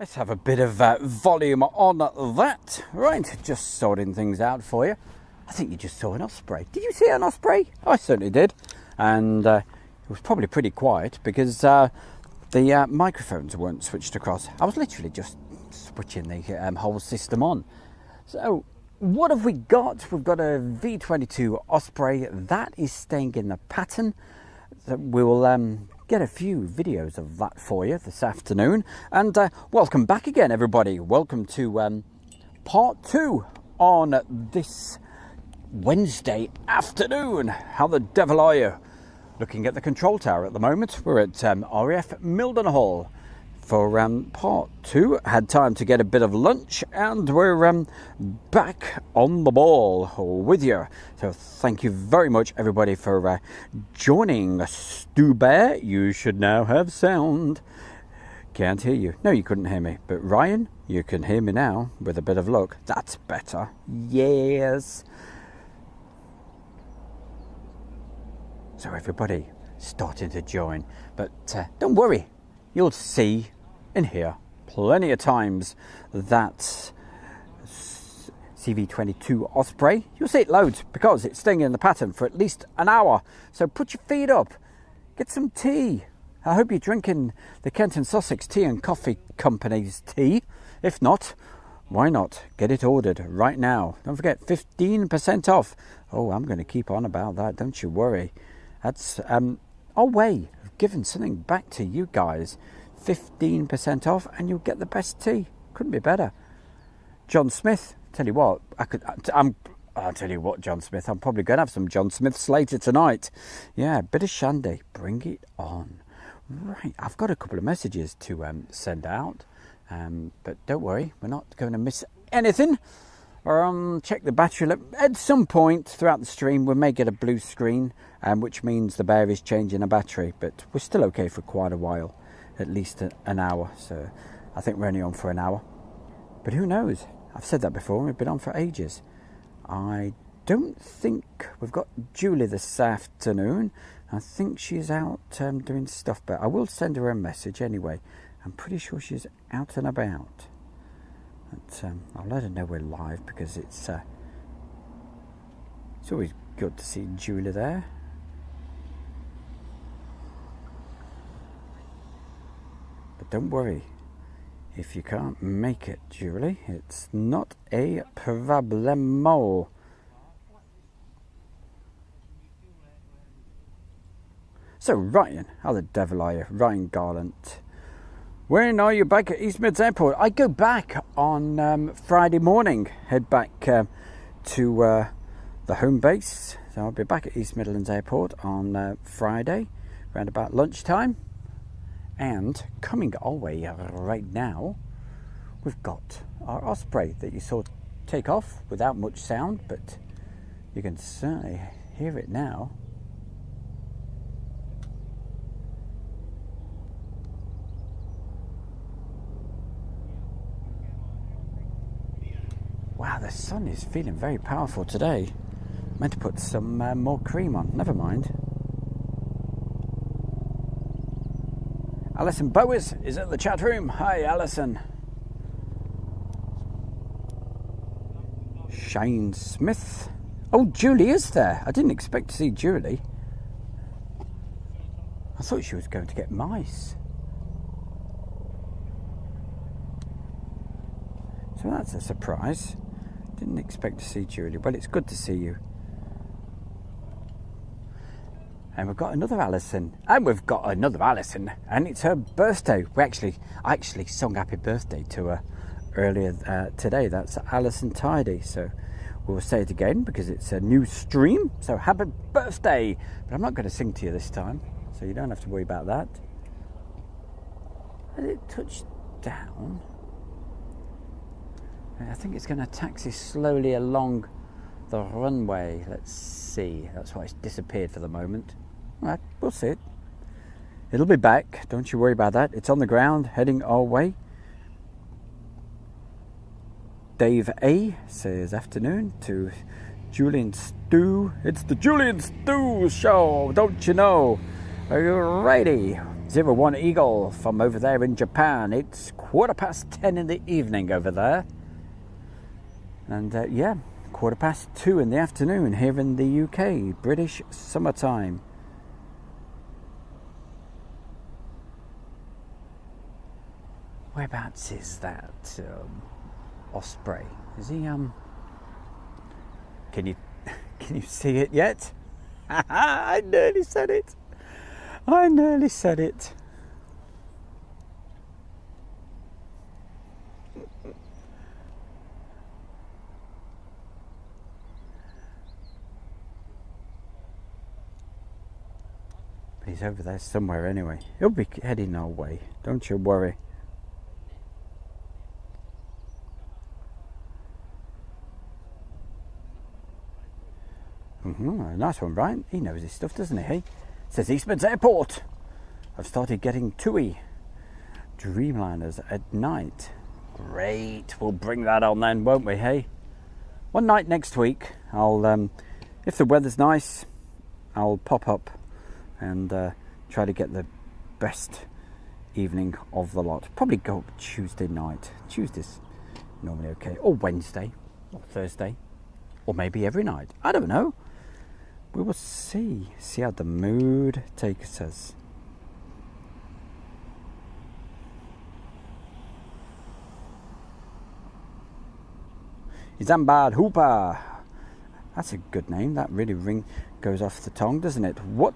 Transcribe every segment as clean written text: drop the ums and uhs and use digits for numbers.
Let's have a bit of volume on that. Right, just sorting things out for you. I think you just saw an osprey. Did you see an osprey? I certainly did. And it was probably pretty quiet because the microphones weren't switched across. I was literally just switching the whole system on. So what have we got? We've got a V22 Osprey that is staying in the pattern. So we'll get a few videos of that for you this afternoon. And welcome back again, everybody. Welcome to part 2 on this Wednesday afternoon. How the devil are you? Looking at the control tower at the moment. We're at RAF Mildenhall for part 2. Had time to get a bit of lunch and we're back on the ball with you. So thank you very much, everybody, for joining. Stu Bear, you should now have sound. Can't hear you. No, you couldn't hear me. But Ryan, you can hear me now with a bit of luck. That's better. Yes. So everybody starting to join. But don't worry. You'll see and hear plenty of times that CV22 Osprey. You'll see it loads because it's staying in the pattern for at least an hour. So put your feet up, get some tea. I hope you're drinking the Kent and Sussex Tea and Coffee Company's tea. If not, why not get it ordered right now? Don't forget, 15% off. Oh, I'm going to keep on about that, don't you worry. That's our way of giving something back to you guys. 15% off and you'll get the best tea. Couldn't be better. John Smith, tell you what, I'll tell you what, John Smith, I'm probably going to have some John Smiths later tonight. Yeah, a bit of shandy. Bring it on. Right, I've got a couple of messages to send out. But don't worry, we're not going to miss anything. Check the battery level. At some point throughout the stream we may get a blue screen, which means the bear is changing the battery, but we're still okay for quite a while, at least an hour. So I think we're only on for an hour, but who knows? I've said that before, we've been on for ages. I don't think we've got Julie this afternoon. I think she's out doing stuff, but I will send her a message anyway. I'm pretty sure she's out and about. But, I'll let her know we're live because it's always good to see Julie there. But don't worry, if you can't make it, Julie, it's not a problemo. So Ryan, how the devil are you? Ryan Garland. When are you back at East Mids Airport? I go back on Friday morning, head back to the home base. So I'll be back at East Midlands Airport on Friday, around about lunchtime. And coming our way right now, we've got our Osprey that you saw take off without much sound, but you can certainly hear it now. Wow, the sun is feeling very powerful today. Meant to put some more cream on, never mind. Alison Bowers is at the chat room. Hi, Alison. Shane Smith. Oh, Julie is there. I didn't expect to see Julie. I thought she was going to get mice. So that's a surprise. Didn't expect to see Julie. Well, it's good to see you. And we've got another Alison. And we've got another Alison. And it's her birthday. I actually sung happy birthday to her earlier today. That's Alison Tidy. So we'll say it again because it's a new stream. So happy birthday. But I'm not going to sing to you this time. So you don't have to worry about that. Has it touched down? I think it's going to taxi slowly along the runway. Let's see. That's why it's disappeared for the moment. All right, we'll see it. It'll be back. Don't you worry about that. It's on the ground, heading our way. Dave A says afternoon to Julian Stew. It's the Julian Stew show, don't you know? Are you ready? 01 Eagle from over there in Japan. It's 10:15 in the evening over there. And yeah, 2:15 in the afternoon here in the UK, British summertime. Whereabouts is that Osprey? Is he Can you see it yet? I nearly said it. I nearly said it. He's over there somewhere anyway. He'll be heading our way. Don't you worry. Nice one, Brian. He knows his stuff, doesn't he? Says Eastman's Airport. I've started getting TUI Dreamliners at night. Great. We'll bring that on then, won't we, hey? One night next week, I'll, if the weather's nice, I'll pop up and try to get the best evening of the lot. Probably go Tuesday night. Tuesday's normally okay. Or Wednesday, or Thursday. Or maybe every night. I don't know. We will see. See how the mood takes us. Isambard Hooper. That's a good name. That really goes off the tongue, doesn't it? What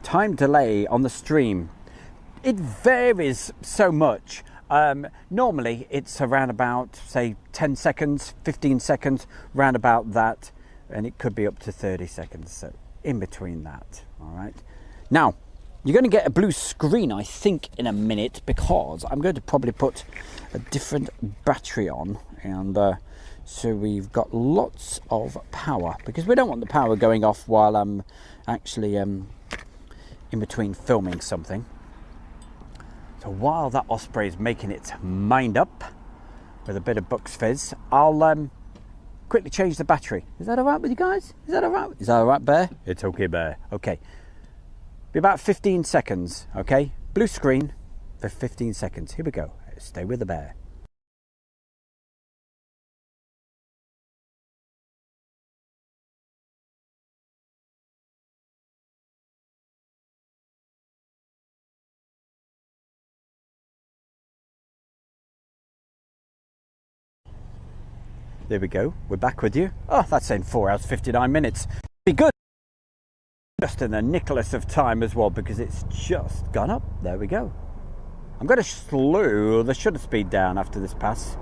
time delay on the stream? It varies so much. Normally it's around about, say, 10 seconds, 15 seconds, round about that, and it could be up to 30 seconds, so in between that. All right. Now, you're going to get a blue screen, I think, in a minute, because I'm going to probably put a different battery on, and so we've got lots of power, because we don't want the power going off while I'm actually in between filming something. So while that Osprey is making its mind up with a bit of Bucks Fizz, I'll quickly change the battery. Is that all right with you guys? Is that all right? Is that all right, Bear? It's okay, Bear. Okay. Be about 15 seconds, okay? Blue screen for 15 seconds. Here we go. Stay with the Bear. There we go. We're back with you. Oh, that's saying 4 hours, 59 minutes. Be good. Just in the Nicholas of time as well, because it's just gone up. There we go. I'm going to slow the shutter speed down after this pass.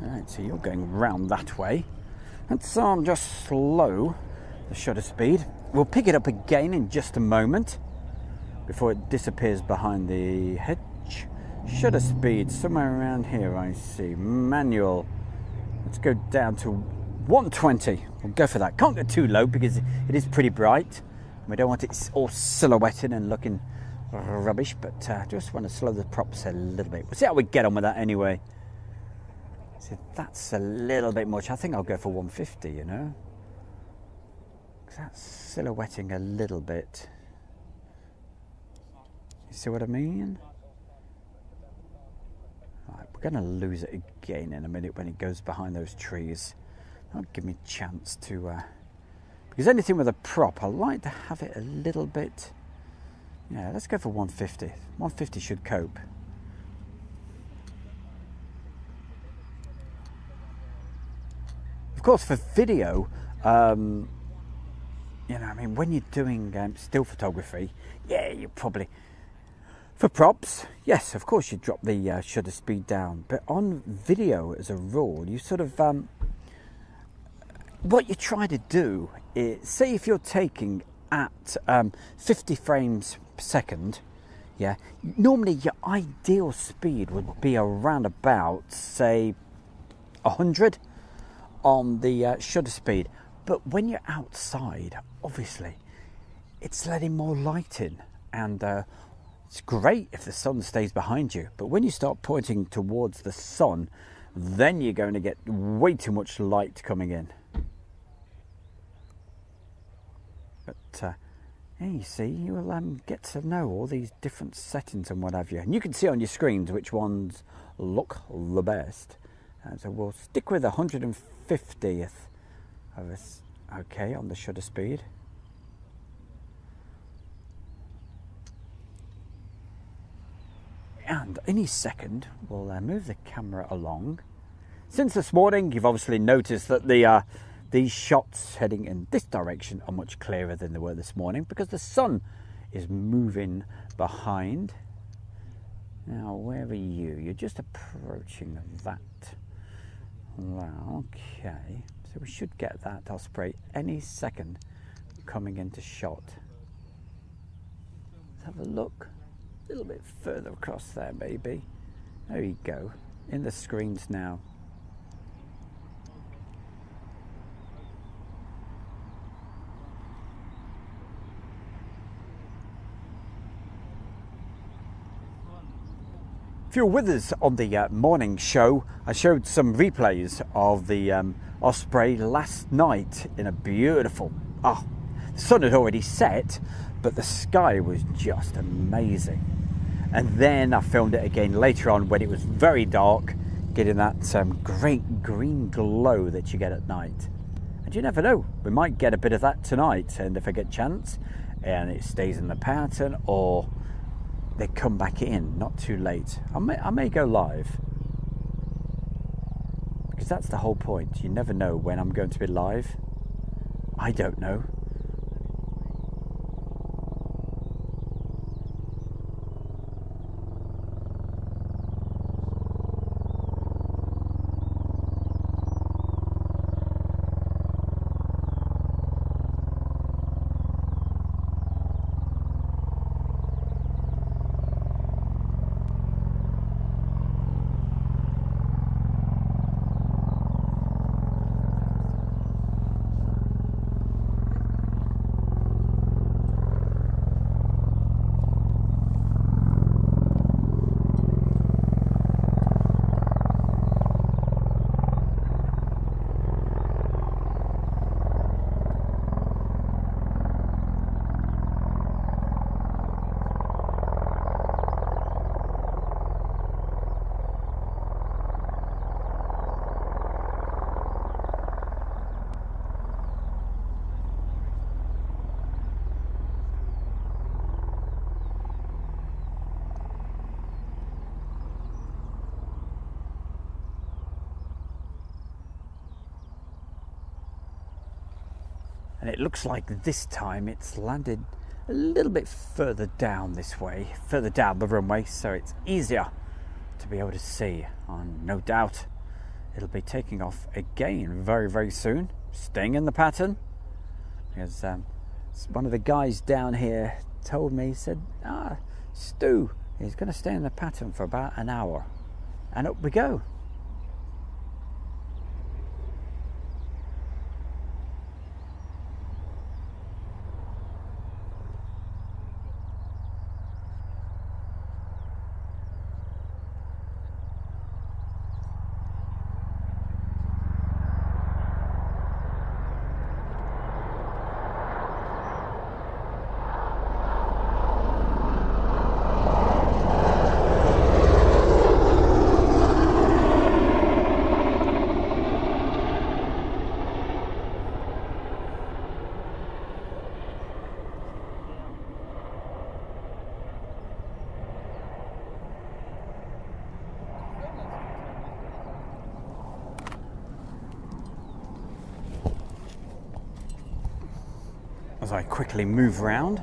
Right, so you're going round that way, and so I'm just slow the shutter speed. We'll pick it up again in just a moment before it disappears behind the hedge. Shutter speed somewhere around here, I see. Manual. Let's go down to 120. We'll go for that. Can't go too low because it is pretty bright. We don't want it all silhouetted and looking rubbish, but just want to slow the props a little bit. We'll see how we get on with that anyway. So that's a little bit much. I think I'll go for 150, you know. Because that's silhouetting a little bit. You see what I mean? Right, we're going to lose it again in a minute when it goes behind those trees. That'll give me a chance to... because anything with a prop, I like to have it a little bit... Yeah, let's go for 150. 150 should cope. Of course, for video, you know, I mean, when you're doing still photography, yeah, you probably, for props, yes, of course, you drop the shutter speed down. But on video, as a rule, you sort of, what you try to do is, say if you're taking at 50 frames per second, yeah, normally your ideal speed would be around about, say, 100 on the shutter speed. But when you're outside, obviously, it's letting more light in, and it's great if the sun stays behind you. But when you start pointing towards the sun, then you're going to get way too much light coming in. But yeah, you see, you will get to know all these different settings and what have you. And you can see on your screens which ones look the best. So we'll stick with 150th of this, okay, on the shutter speed. And any second, we'll move the camera along. Since this morning, you've obviously noticed that these shots heading in this direction are much clearer than they were this morning because the sun is moving behind. Now, where are you? You're just approaching that. Well, okay. So we should get that Osprey any second coming into shot. Let's have a look. A little bit further across there, maybe. There you go. In the screens now. If you're with us on the morning show, I showed some replays of the Osprey last night in a beautiful, the sun had already set, but the sky was just amazing. And then I filmed it again later on when it was very dark, getting that great green glow that you get at night. And you never know, we might get a bit of that tonight, and if I get a chance and it stays in the pattern, or they come back in not too late, I may go live, because that's the whole point. You never know when I'm going to be live. I don't know. And it looks like this time it's landed a little bit further down this way, further down the runway, so it's easier to be able to see. And no doubt it'll be taking off again very, very soon, staying in the pattern. Because one of the guys down here told me, he said, Stu is going to stay in the pattern for about an hour. And up we go. As I quickly move around.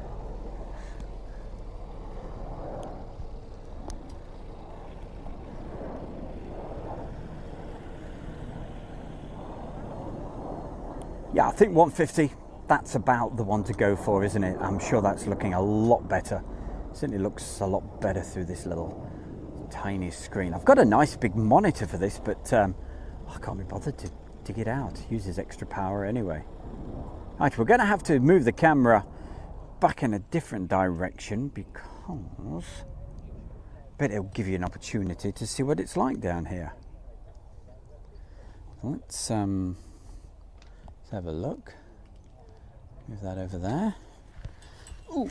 Yeah, I think 150, that's about the one to go for, isn't it? I'm sure that's looking a lot better. Certainly looks a lot better through this little tiny screen. I've got a nice big monitor for this, but I can't be bothered to dig it out. Uses extra power anyway. Right, we're going to have to move the camera back in a different direction because I bet it'll give you an opportunity to see what it's like down here. Let's have a look. Move that over there. Ooh.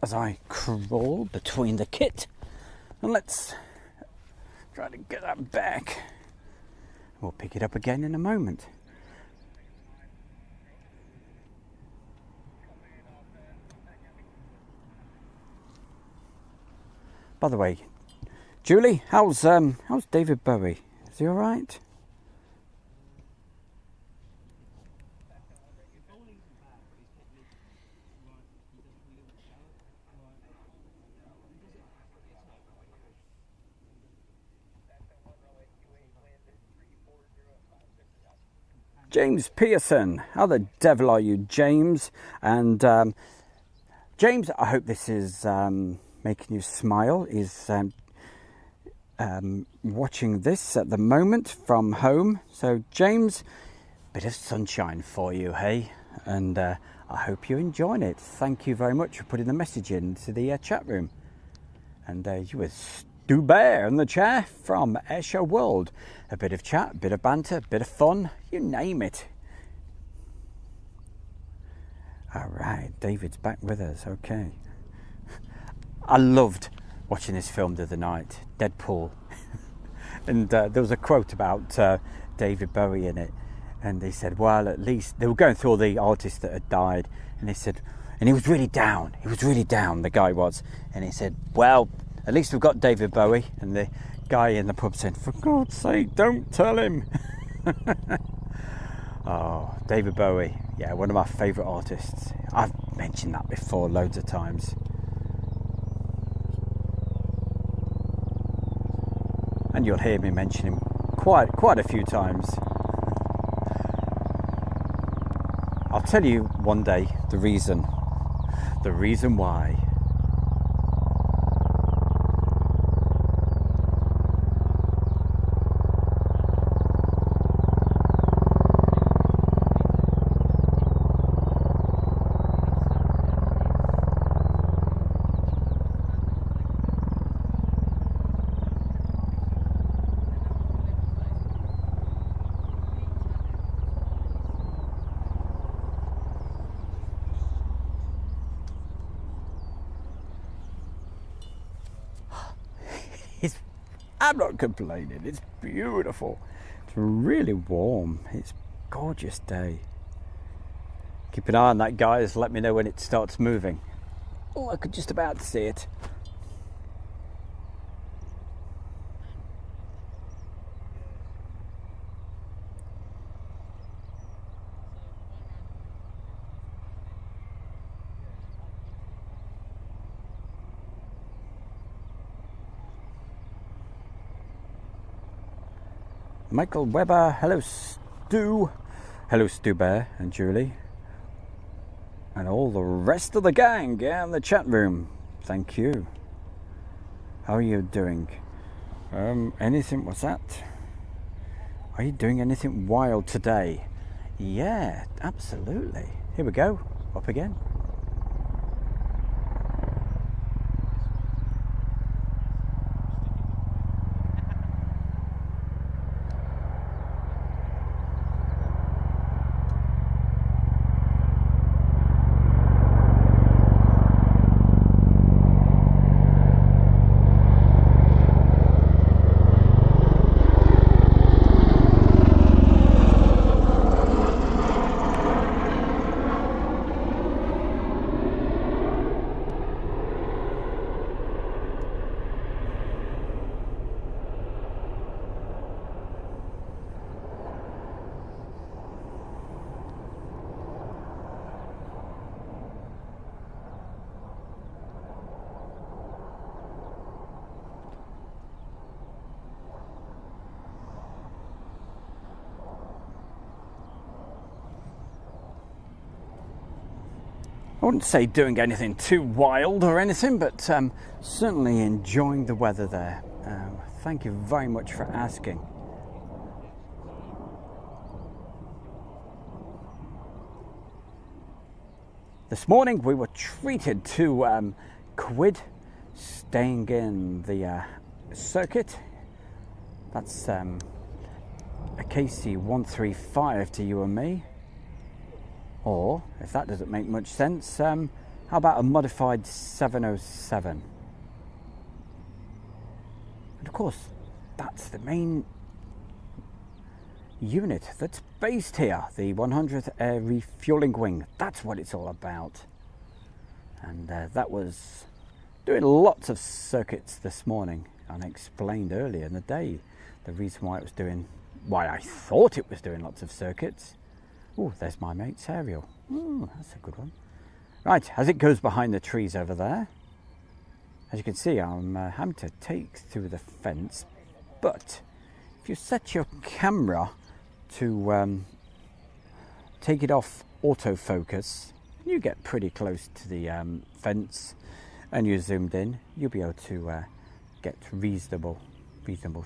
As I crawl between the kit, and let's try to get that back. We'll pick it up again in a moment. By the way, Julie, how's David Bowie? Is he all right? James Pearson, how the devil are you, James? And James, I hope this is making you smile. Is watching this at the moment from home. So James, bit of sunshine for you, hey? And I hope you're enjoying it. Thank you very much for putting the message into the chat room. And you were Stu Bear in the chair from Airshow World. A bit of chat, a bit of banter, a bit of fun, you name it. All right, David's back with us, okay. I loved watching this film the other night, Deadpool. And there was a quote about David Bowie in it. And they said, well, at least, they were going through all the artists that had died. And they said, and he was really down, the guy was. And he said, well, at least we've got David Bowie. And the guy in the pub said, for God's sake, don't tell him. Oh, David Bowie. Yeah, one of my favourite artists. I've mentioned that before loads of times. And you'll hear me mention him quite a few times. I'll tell you one day the reason why. I'm not complaining, it's beautiful. It's really warm, it's a gorgeous day. Keep an eye on that, guys, let me know when it starts moving. Oh, I could just about see it. Michael Webber, hello Stu. Hello Stu Bear and Julie. And all the rest of the gang in the chat room. Thank you. How are you doing? Anything, what's that? Are you doing anything wild today? Yeah, absolutely. Here we go, up again. I wouldn't say doing anything too wild or anything, but certainly enjoying the weather there. Thank you very much for asking. This morning we were treated to quid staying in the circuit. That's a KC 135 to you and me. Or, if that doesn't make much sense, how about a modified 707? And of course, that's the main unit that's based here, the 100th Air Refueling Wing. That's what it's all about. And that was doing lots of circuits this morning, and I explained earlier in the day the reason why I thought it was doing lots of circuits. Oh, there's my mate's aerial. Oh, that's a good one. Right, as it goes behind the trees over there, as you can see, I'm having to take through the fence, but if you set your camera to take it off autofocus, you get pretty close to the fence and you're zoomed in, you'll be able to get reasonable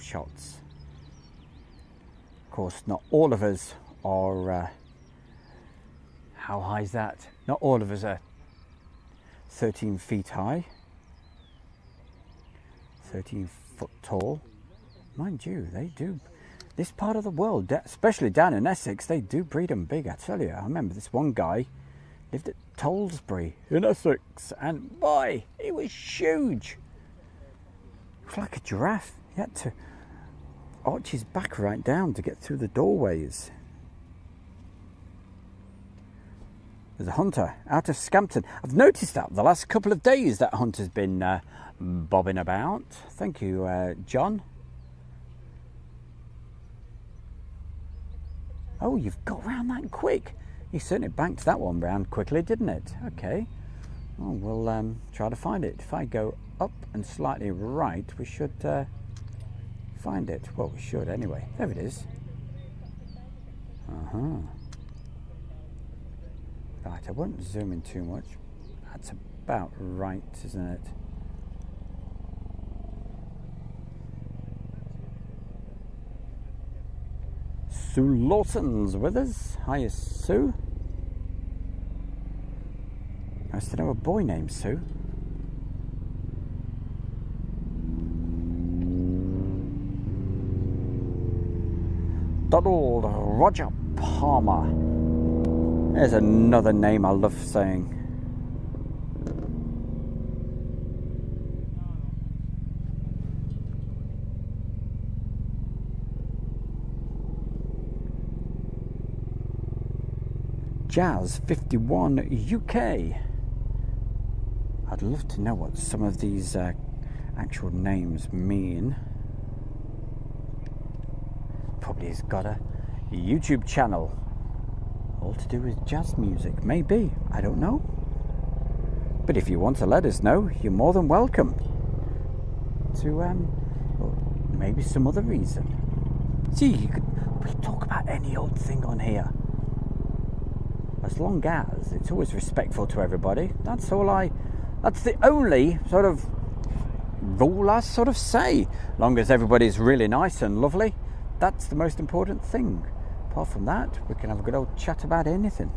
shots. Of course, not all of us are how high is that? Not all of us are 13 feet high, 13 foot tall. Mind you, they do. This part of the world, especially down in Essex, they do breed them big, I tell you. I remember this one guy lived at Tollsbury in Essex, and boy, he was huge. It was like a giraffe. He had to arch his back right down to get through the doorways. There's a hunter out of Scampton. I've noticed that the last couple of days that hunter's been bobbing about. Thank you, John. Oh, you've got round that quick. You certainly banked that one round quickly, didn't it? Okay. Well, we'll try to find it. If I go up and slightly right, we should find it. Well, we should anyway. There it is. Uh-huh. Right, I won't zoom in too much. That's about right, isn't it? Sue Lawson's with us. Hiya, Sue. I used to know a boy named Sue. Donald Roger Palmer. There's another name I love saying. Jazz 51 UK. I'd love to know what some of these actual names mean. Probably has got a YouTube channel. All to do with jazz music, maybe, I don't know. But if you want to let us know, you're more than welcome to, well, maybe some other reason. See, we talk about any old thing on here. As long as it's always respectful to everybody, that's the only sort of rule I sort of say. Long as everybody's really nice and lovely, that's the most important thing. Apart from that, we can have a good old chat about anything.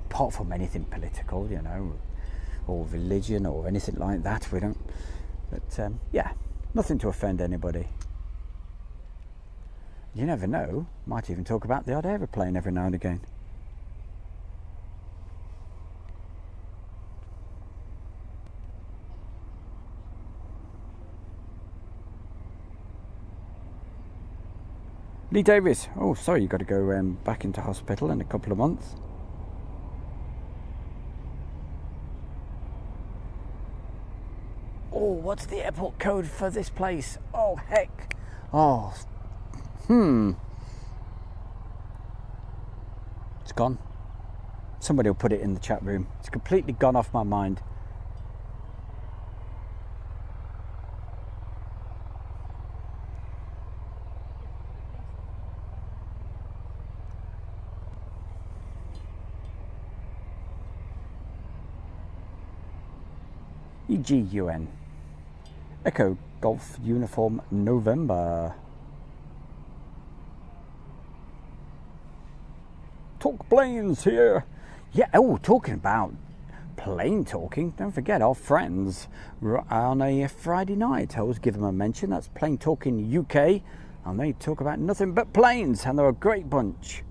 Apart from anything political, you know, or religion or anything like that, we don't. But yeah, nothing to offend anybody. You never know, might even talk about the odd aeroplane every now and again. Lee Davis, oh sorry, you've got to go back into hospital in a couple of months. Oh, what's the airport code for this place? Oh heck. Oh, it's gone. Somebody will put it in the chat room. It's completely gone off my mind. EGUN. Echo Golf Uniform November. planes here. Yeah, oh, talking about plane talking, don't forget our friends on a Friday night. I always give them a mention. That's Plane Talking UK, and they talk about nothing but planes, and they're a great bunch.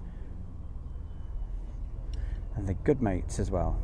And they're good mates as well.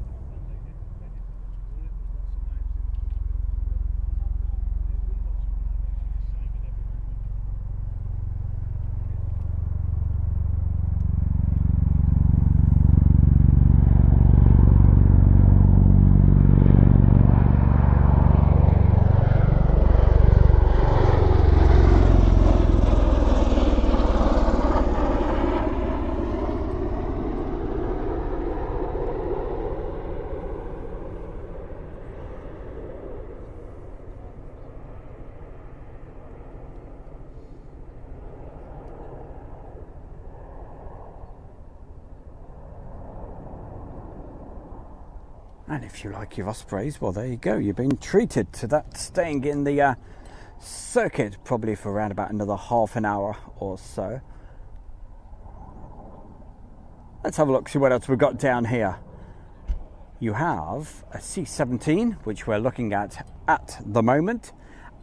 And if you like your ospreys, well, there you go. You've been treated to that, staying in the circuit probably for around about another half an hour or so. Let's have a look, see what else we've got down here. You have a C-17, which we're looking at the moment.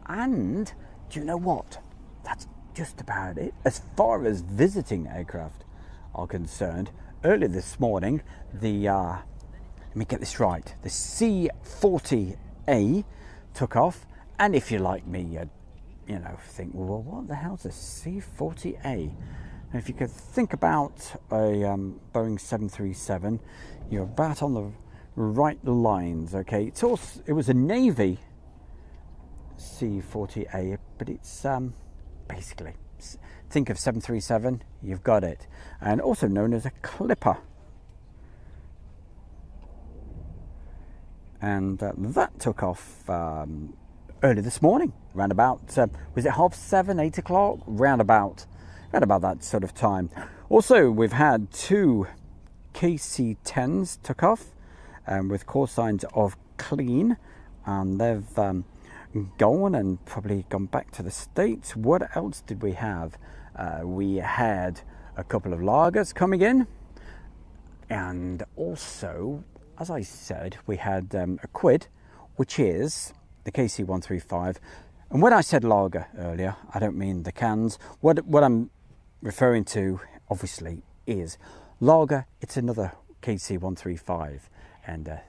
And do you know what? That's just about it. As far as visiting aircraft are concerned, earlier this morning, let me get this right, the C-40A took off. And if you're like me, you know, think, well, what the hell's a C-40A? And if you could think about a Boeing 737, you're about on the right lines, okay? It was a Navy C-40A, but it's basically, think of 737, you've got it. And also known as a Clipper. And that took off early this morning, round about, was it 7:30, 8 o'clock? Round about that sort of time. Also, we've had two KC-10s took off with call signs of clean, and they've gone and probably gone back to the States. What else did we have? We had a couple of lagers coming in, and also, as I said, we had a quid, which is the KC-135. And when I said lager earlier, I don't mean the cans. What I'm referring to, obviously, is lager. It's another KC-135. And there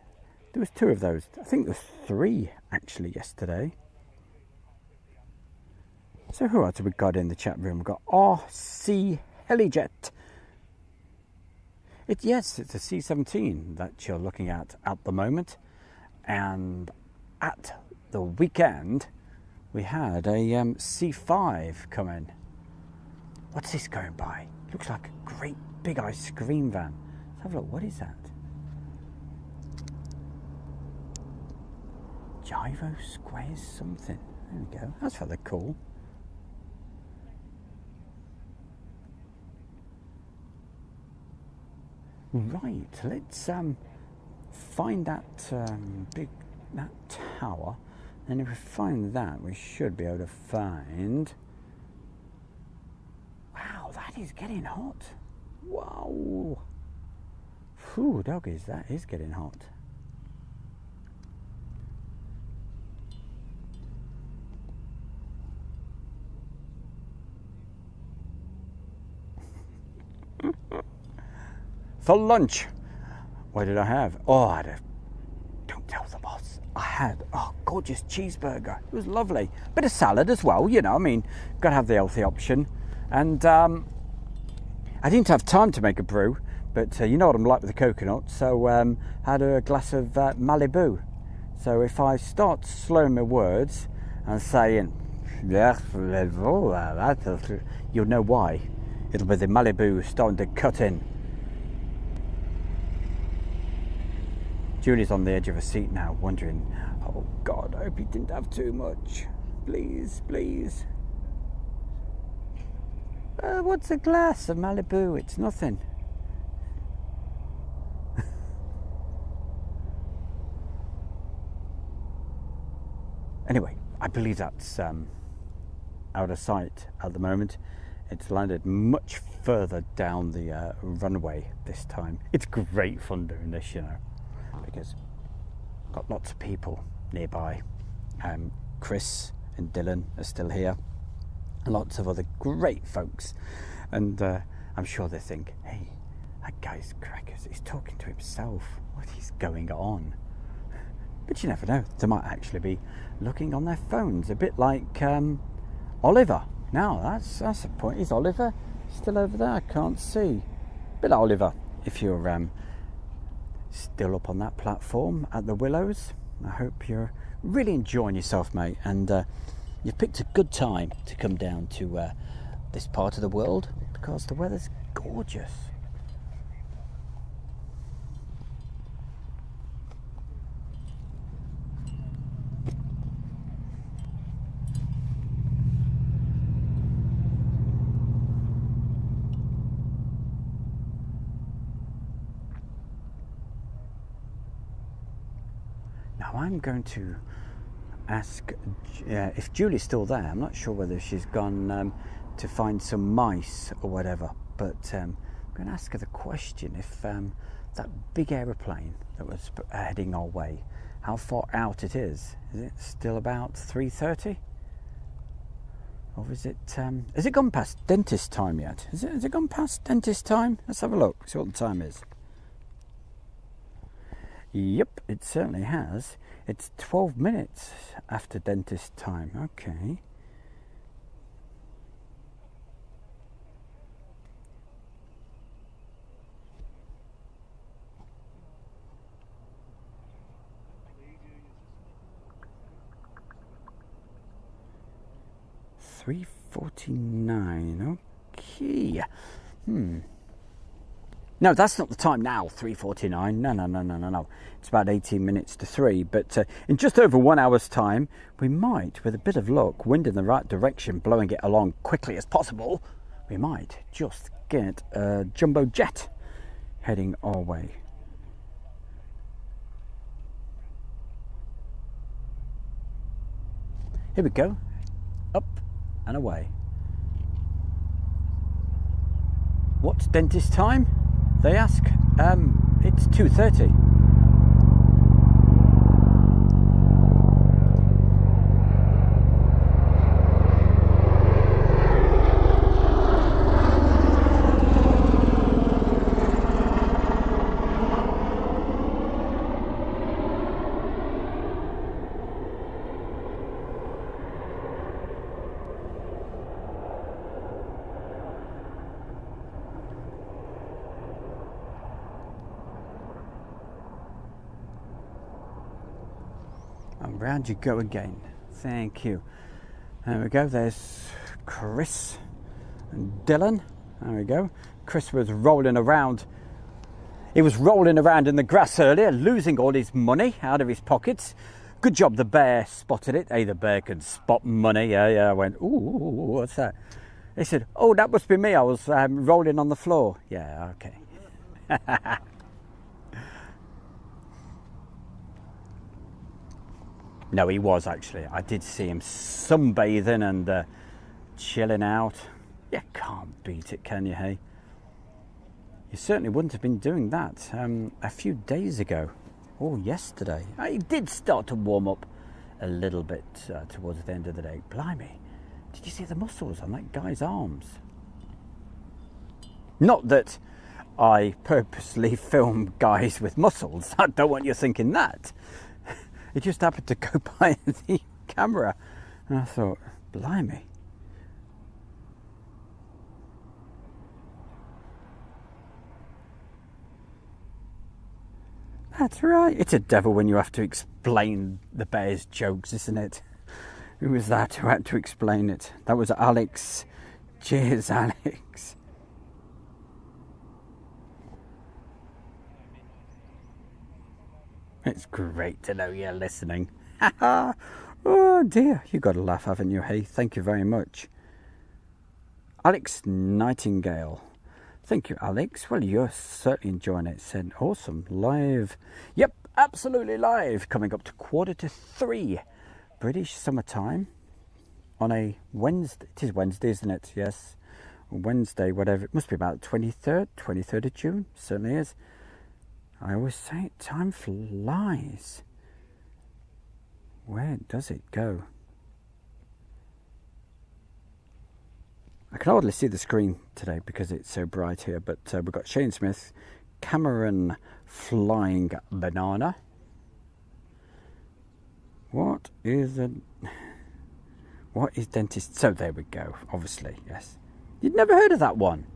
was two of those. I think there was three, actually, yesterday. So who else have we got in the chat room? We've got RC Helijet. Yes, it's a C-17 that you're looking at the moment. And at the weekend, we had a C-5 come in. What's this going by? Looks like a great big ice cream van. Let's have a look. What is that? Gyro Squares something. There we go. That's rather cool. Right, let's find that that tower, and if we find that, we should be able to find. Wow, that is getting hot. Wow. Whew, doggies, that is getting hot. For lunch, what did I have? Oh, don't tell the boss. I had a gorgeous cheeseburger. It was lovely. Bit of salad as well, you know. I mean, got to have the healthy option. And I didn't have time to make a brew, but you know what I'm like with the coconut. So had a glass of Malibu. So if I start slowing my words and saying, you'll know why. It'll be the Malibu starting to cut in. Julie's on the edge of a seat now, wondering, oh God, I hope he didn't have too much. Please, please. What's a glass of Malibu? It's nothing. Anyway, I believe that's out of sight at the moment. It's landed much further down the runway this time. It's great fun doing this, you know, because I've got lots of people nearby. Chris and Dylan are still here. Lots of other great folks. And I'm sure they think, hey, that guy's crackers. He's talking to himself. What is going on? But you never know. They might actually be looking on their phones. A bit like Oliver. Now, that's the point. Is Oliver still over there? I can't see. A bit like Oliver, if you're still up on that platform at the Willows. I hope you're really enjoying yourself, mate. And you've picked a good time to come down to this part of the world because the weather's gorgeous. Now I'm going to ask if Julie's still there. I'm not sure whether she's gone to find some mice or whatever, but I'm going to ask her the question if that big aeroplane that was heading our way, how far out it is. Is it still about 3:30? Or is it has it gone past dentist time yet? Has it gone past dentist time? Let's have a look, see what the time is. Yep, it certainly has. It's 12 minutes after dentist time. Okay. $3:49. Okay. No, that's not the time now, 3:49. No. It's about 18 minutes to 3. But in just over 1 hour's time, we might, with a bit of luck, wind in the right direction, blowing it along quickly as possible, we might just get a jumbo jet heading our way. Here we go. Up and away. What's dentist time? They ask. It's 2:30. And round you go again. Thank you. There we go. There's Chris and Dylan. There we go. Chris was rolling around. He was rolling around in the grass earlier, losing all his money out of his pockets. Good job the bear spotted it. Hey, the bear can spot money. Yeah. I went, ooh, what's that? He said, oh, that must be me. I was rolling on the floor. Yeah, okay. No, he was actually. I did see him sunbathing and chilling out. You can't beat it, can you, hey? You certainly wouldn't have been doing that a few days ago or yesterday. It did start to warm up a little bit towards the end of the day. Blimey, did you see the muscles on that guy's arms? Not that I purposely film guys with muscles. I don't want you thinking that. It just happened to go by the camera. And I thought, blimey. That's right. It's a devil when you have to explain the bear's jokes, isn't it? Who was that who had to explain it? That was Alex. Cheers, Alex. It's great to know you're listening. Oh dear, you got a laugh, haven't you? Hey, thank you very much. Alex Nightingale. Thank you, Alex. Well, you're certainly enjoying it. Said awesome. Live. Yep, absolutely live. Coming up to 2:45 British summertime on a Wednesday. It is Wednesday, isn't it? Yes. Wednesday, whatever. It must be about the 23rd of June. Certainly is. I always say it, time flies. Where does it go? I can hardly see the screen today because it's so bright here, but we've got Shane Smith, Cameron Flying Banana. What is dentist? So there we go, obviously, yes. You'd never heard of that one.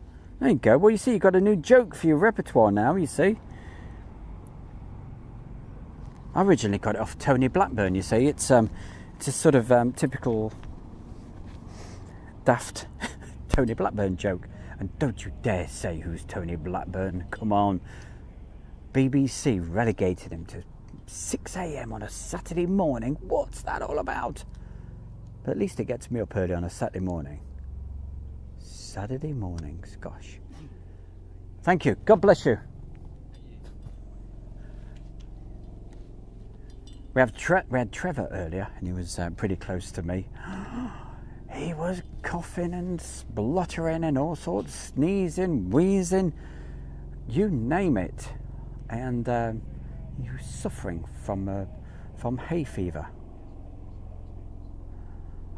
There you go. Well, you see, you've got a new joke for your repertoire now, you see. I originally got it off Tony Blackburn, you see. It's a sort of typical daft Tony Blackburn joke. And don't you dare say who's Tony Blackburn. Come on. BBC relegated him to 6 a.m. on a Saturday morning. What's that all about? But at least it gets me up early on a Saturday morning. Saturday mornings, gosh. Thank you. God bless you. We had Trevor earlier, and he was pretty close to me. He was coughing and spluttering and all sorts, sneezing, wheezing, you name it. And he was suffering from hay fever.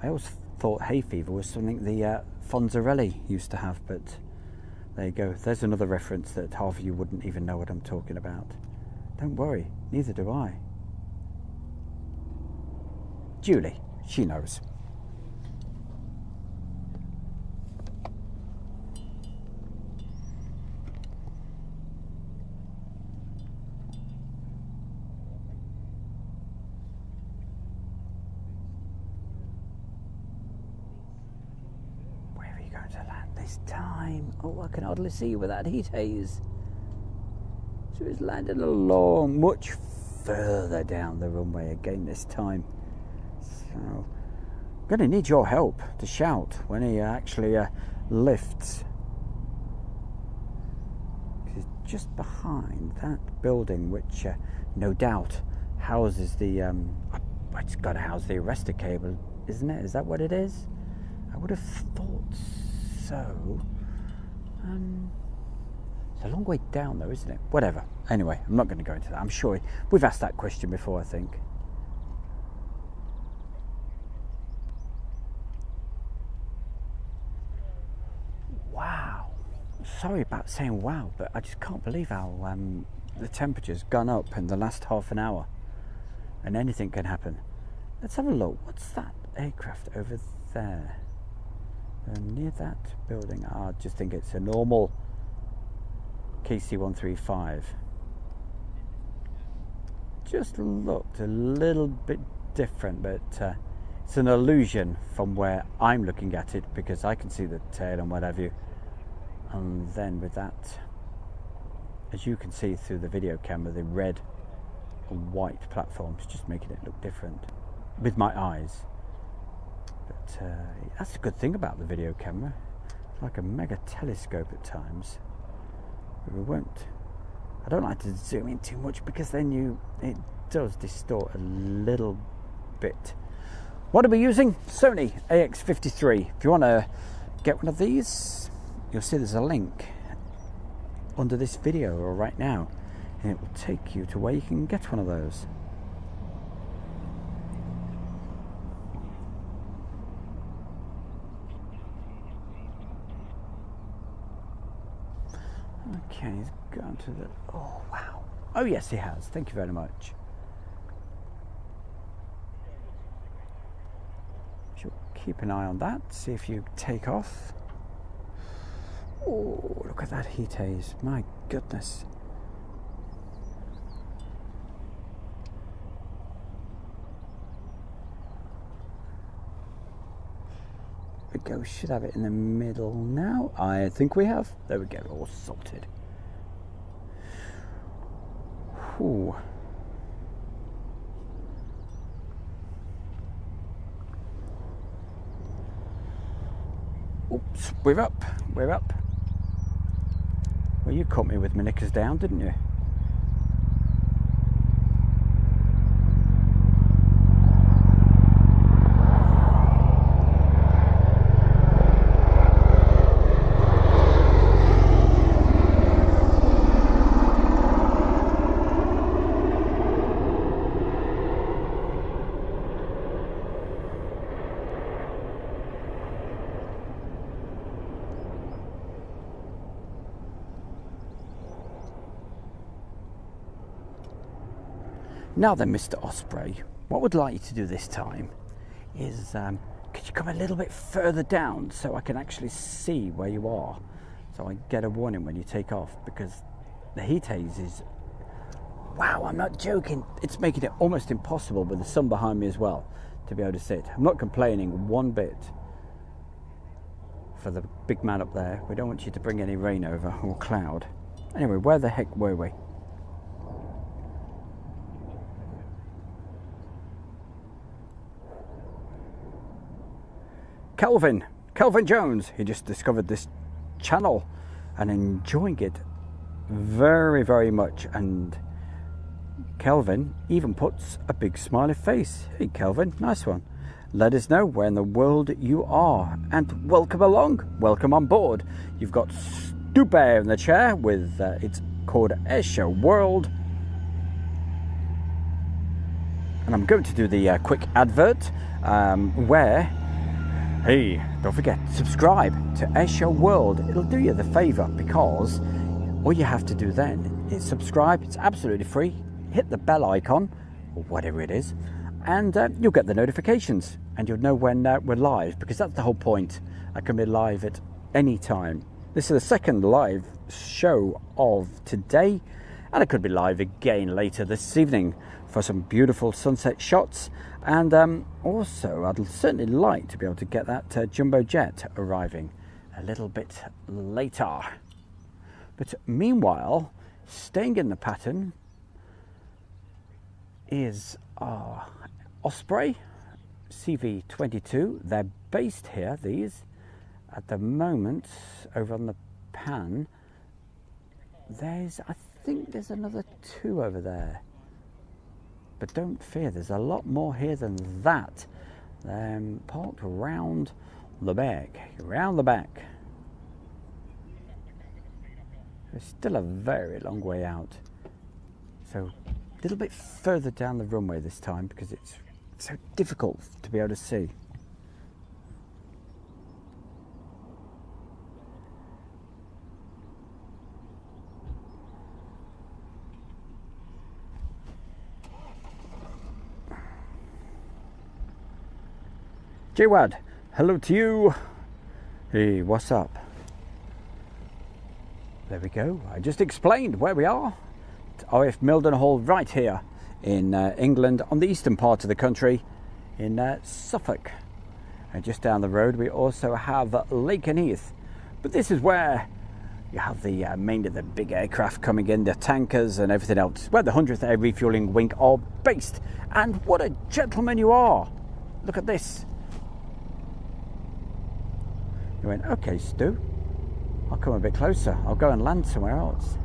I always thought hay fever was something the Fonzarelli used to have, but there you go. There's another reference that half of you wouldn't even know what I'm talking about. Don't worry, neither do I. Julie, she knows. Where are you going to land this time? Oh, I can hardly see you with that heat haze. So it's landed along much further down the runway again this time. So, I'm going to need your help to shout when he actually lifts. He's just behind that building, which no doubt houses the. It's got to house the arrestor cable, isn't it? Is that what it is? I would have thought so. It's a long way down, though, isn't it? Whatever. Anyway, I'm not going to go into that. I'm sure we've asked that question before, I think. Sorry about saying wow, but I just can't believe how the temperature's gone up in the last half an hour, and anything can happen. Let's have a look. What's that aircraft over there? Near that building. I just think it's a normal KC-135. Just looked a little bit different, but it's an illusion from where I'm looking at it, because I can see the tail and what have you. And then with that, as you can see through the video camera, the red and white platforms just making it look different with my eyes. But that's the good thing about the video camera. It's like a mega telescope at times. But I don't like to zoom in too much, because then it does distort a little bit. What are we using? Sony AX53. If you want to get one of these, you'll see there's a link under this video or right now, and it will take you to where you can get one of those. Okay, he's gone to the... Oh, wow. Oh, yes, he has. Thank you very much. Should keep an eye on that, see if you take off. Oh, look at that heat haze. My goodness. We go, should have it in the middle now. I think we have. There we go, all sorted. Ooh. Oops, we're up. We're up. Well, you caught me with my knickers down, didn't you? Now then, Mr. Osprey, what we'd like you to do this time is, could you come a little bit further down so I can actually see where you are? So I get a warning when you take off, because the heat haze is, wow, I'm not joking, it's making it almost impossible with the sun behind me as well to be able to sit. I'm not complaining one bit for the big man up there. We don't want you to bring any rain over or cloud. Anyway, where the heck were we? Kelvin Jones, he just discovered this channel and enjoying it very, very much. And Kelvin even puts a big smiley face. Hey Kelvin, nice one. Let us know where in the world you are, and welcome along, welcome on board. You've got Stu Bear in the chair with it's called Airshow World, and I'm going to do the quick advert where, hey, don't forget, subscribe to Airshow World. It'll do you the favour, because all you have to do then is subscribe. It's absolutely free. Hit the bell icon or whatever it is, and you'll get the notifications, and you'll know when we're live, because that's the whole point. I can be live at any time. This is the second live show of today, and I could be live again later this evening for some beautiful sunset shots. And also I'd certainly like to be able to get that jumbo jet arriving a little bit later. But meanwhile, staying in the pattern is our Osprey CV22. They're based here, these, at the moment, over on the pan. I think there's another two over there. But don't fear, there's a lot more here than that. Parked around the back, There's still a very long way out. So a little bit further down the runway this time, because it's so difficult to be able to see. J-Wad, hello to you. Hey, what's up? There we go. I just explained where we are. RAF Mildenhall, right here in England, on the eastern part of the country, in Suffolk. And just down the road we also have Lake and Heath. But this is where you have the mainly the big aircraft coming in, the tankers and everything else, where the 100th Air Refuelling Wing are based. And what a gentleman you are! Look at this. You went, okay, Stu, I'll come a bit closer. I'll go and land somewhere else.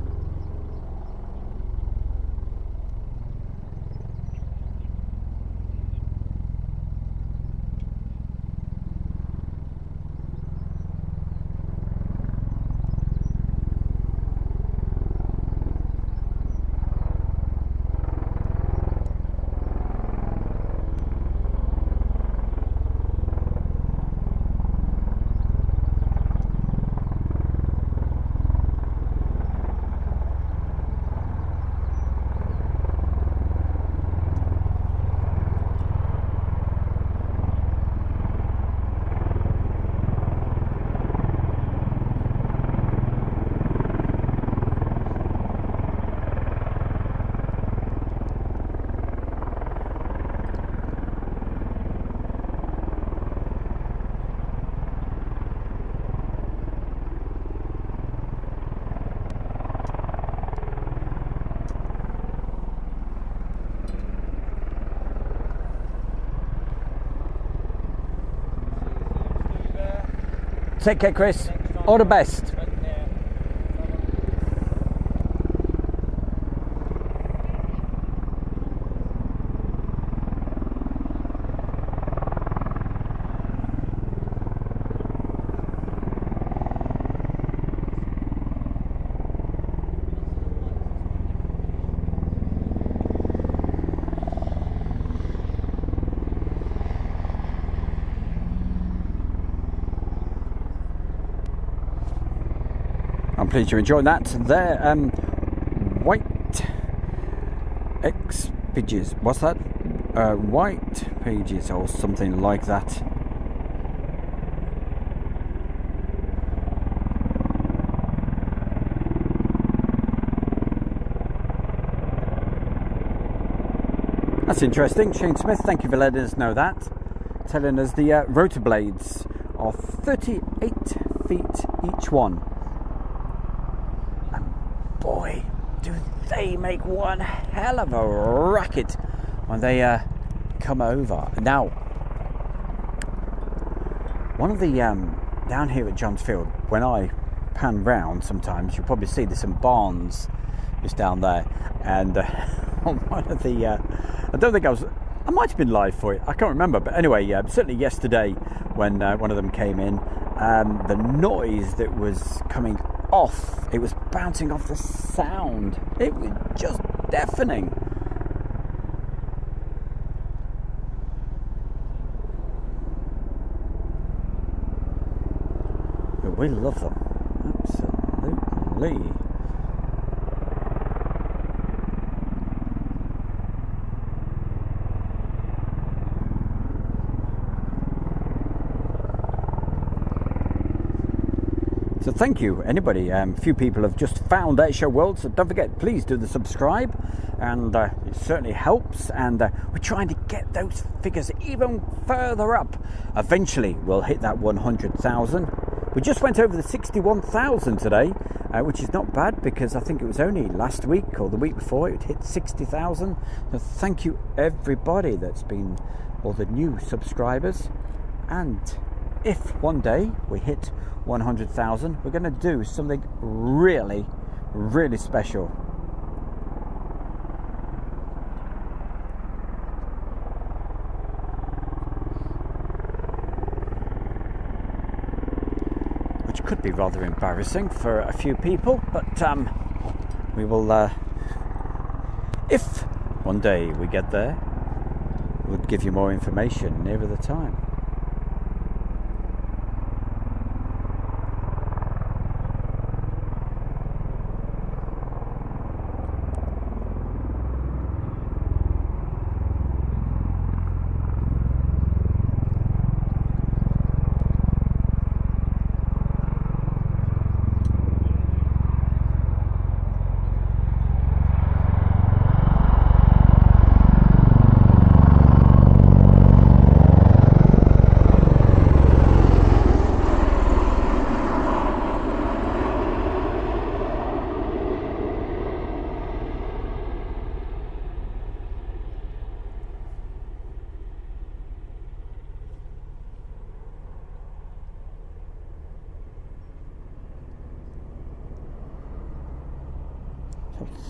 Take care, Chris. All the best. I'm pleased you're enjoying that. There, white pages. What's that? White pages or something like that. That's interesting. Shane Smith, thank you for letting us know that. Telling us the rotor blades are 38 feet each one. And boy, do they make one hell of a racket when they come over. Now, one of the down here at Johns Field, when I pan round sometimes, you'll probably see there's some barns just down there, and on one of the I don't think I might have been live for it, I can't remember, but anyway, certainly yesterday when one of them came in, the noise that was coming off, it was bouncing off the sound, it was just deafening. But we love them, absolutely. So thank you, anybody. A few people have just found Airshow World, so don't forget, please do the subscribe, and it certainly helps. And we're trying to get those figures even further up. Eventually, we'll hit that 100,000. We just went over the 61,000 today, which is not bad because I think it was only last week or the week before it hit 60,000. So thank you, everybody that's been, all the new subscribers. And if one day we hit 100,000, we're going to do something really, really special. Which could be rather embarrassing for a few people, but we will, if one day we get there, we'll give you more information nearer the time.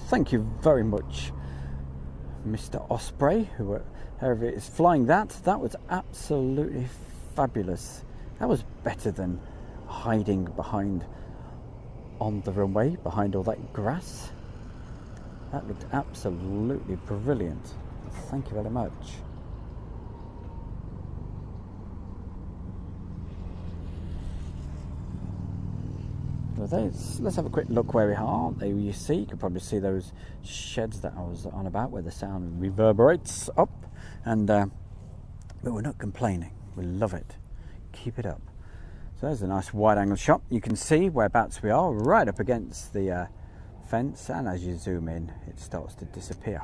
Thank you very much, Mr. Osprey, whoever is flying that. That was absolutely fabulous. That was better than hiding behind on the runway, behind all that grass. That looked absolutely brilliant. Thank you very much. Let's have a quick look where we are. There you see, you can probably see those sheds that I was on about where the sound reverberates up, and but we're not complaining. We love it. Keep it up. So there's a nice wide angle shot. You can see whereabouts we are, right up against the fence, and as you zoom in it starts to disappear.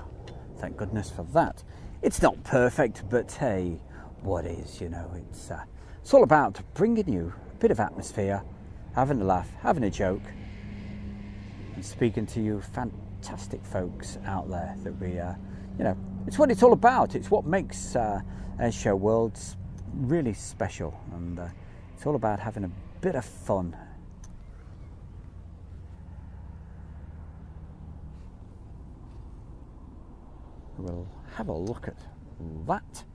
Thank goodness for that. It's not perfect, but hey, what is, you know, it's all about bringing you a bit of atmosphere, having a laugh, having a joke, and speaking to you fantastic folks out there that we, you know, it's what it's all about. It's what makes Airshow Worlds really special, and it's all about having a bit of fun. We'll have a look at that.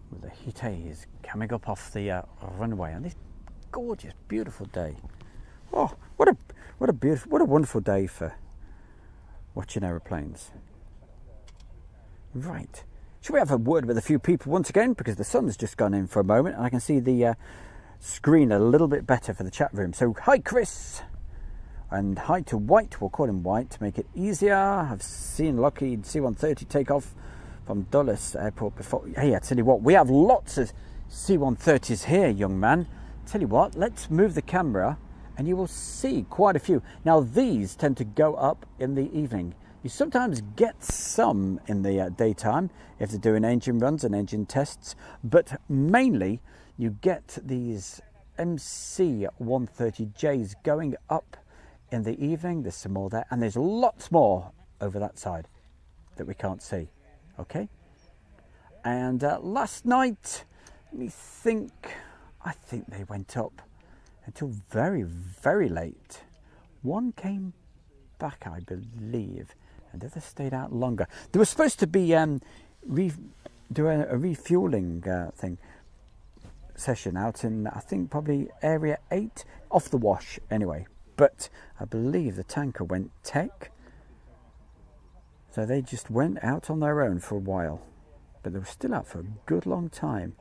With the heat haze coming up off the runway on this gorgeous, beautiful day. Oh, what a wonderful day for watching aeroplanes. Right, should we have a word with a few people once again, because the sun's just gone in for a moment and I can see the screen a little bit better for the chat room. So hi Chris, And hide to white, we'll call him white to make it easier. I've seen Lockheed C-130 take off from Dulles Airport before. Hey, I tell you what, we have lots of C-130s here, young man. Tell you what, let's move the camera and you will see quite a few. Now, these tend to go up in the evening. You sometimes get some in the daytime if they're doing engine runs and engine tests, but mainly you get these MC-130Js going up in the evening. There's some more there, and there's lots more over that side that we can't see. Okay, and last night, let me think, I think they went up until very, very late. One came back, I believe, and the other stayed out longer. There was supposed to be do a refueling thing session out in, I think, probably area 8, off the wash anyway. But I believe the tanker went tech, so they just went out on their own for a while. But they were still out for a good long time.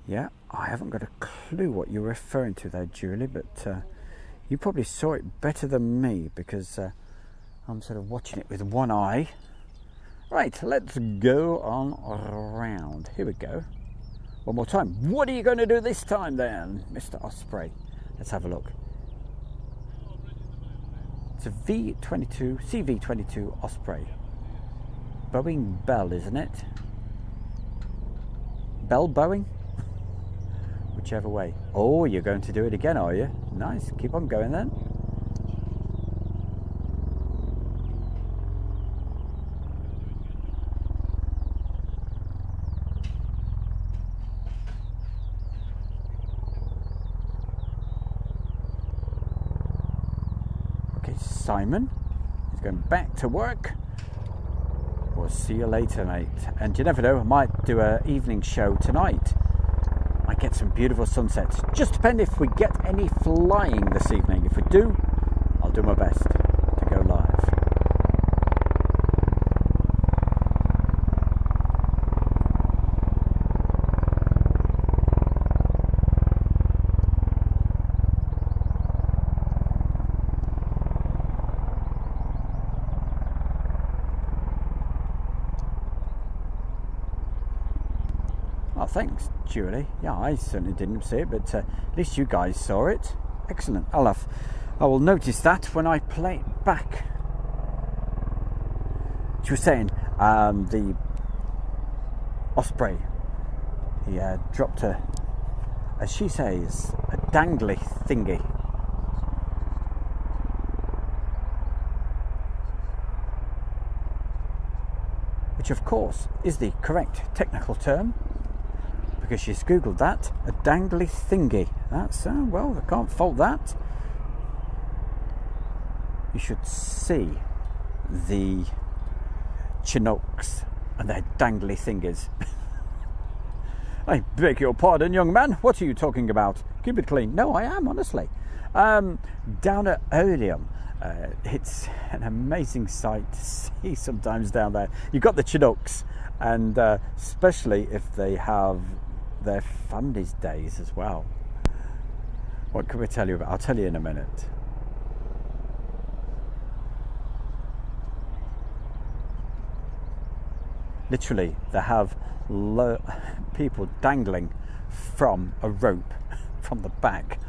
Yeah, I haven't got a clue what you're referring to there, Julie, but you probably saw it better than me because I'm sort of watching it with one eye. Right, let's go on around. Here we go. One more time. What are you going to do this time then, Mr. Osprey? Let's have a look. It's a V22, CV22 Osprey. Boeing Bell, isn't it? Bell Boeing? Whichever way. Oh, you're going to do it again, are you? Nice. Keep on going then. Okay, Simon is going back to work. We'll see you later, mate. And you never know, I might do an evening show tonight. Might get some beautiful sunsets. Just depend if we get any flying this evening. If we do, I'll do my best to go live. Oh, thanks, Julie. Yeah, I certainly didn't see it, but at least you guys saw it. Excellent. I will notice that when I play it back. She was saying the Osprey, he dropped a, as she says, a dangly thingy. Which, of course, is the correct technical term. Because she's googled that, a dangly thingy. That's, well, I can't fault that. You should see the Chinooks and their dangly thingies. I beg your pardon, young man, what are you talking about? Keep it clean. No, I am, honestly. Down at Oleum, it's an amazing sight to see sometimes down there. You've got the Chinooks, and especially if they have their families' days as well. What can we tell you about? I'll tell you in a minute. Literally, they have people dangling from a rope from the back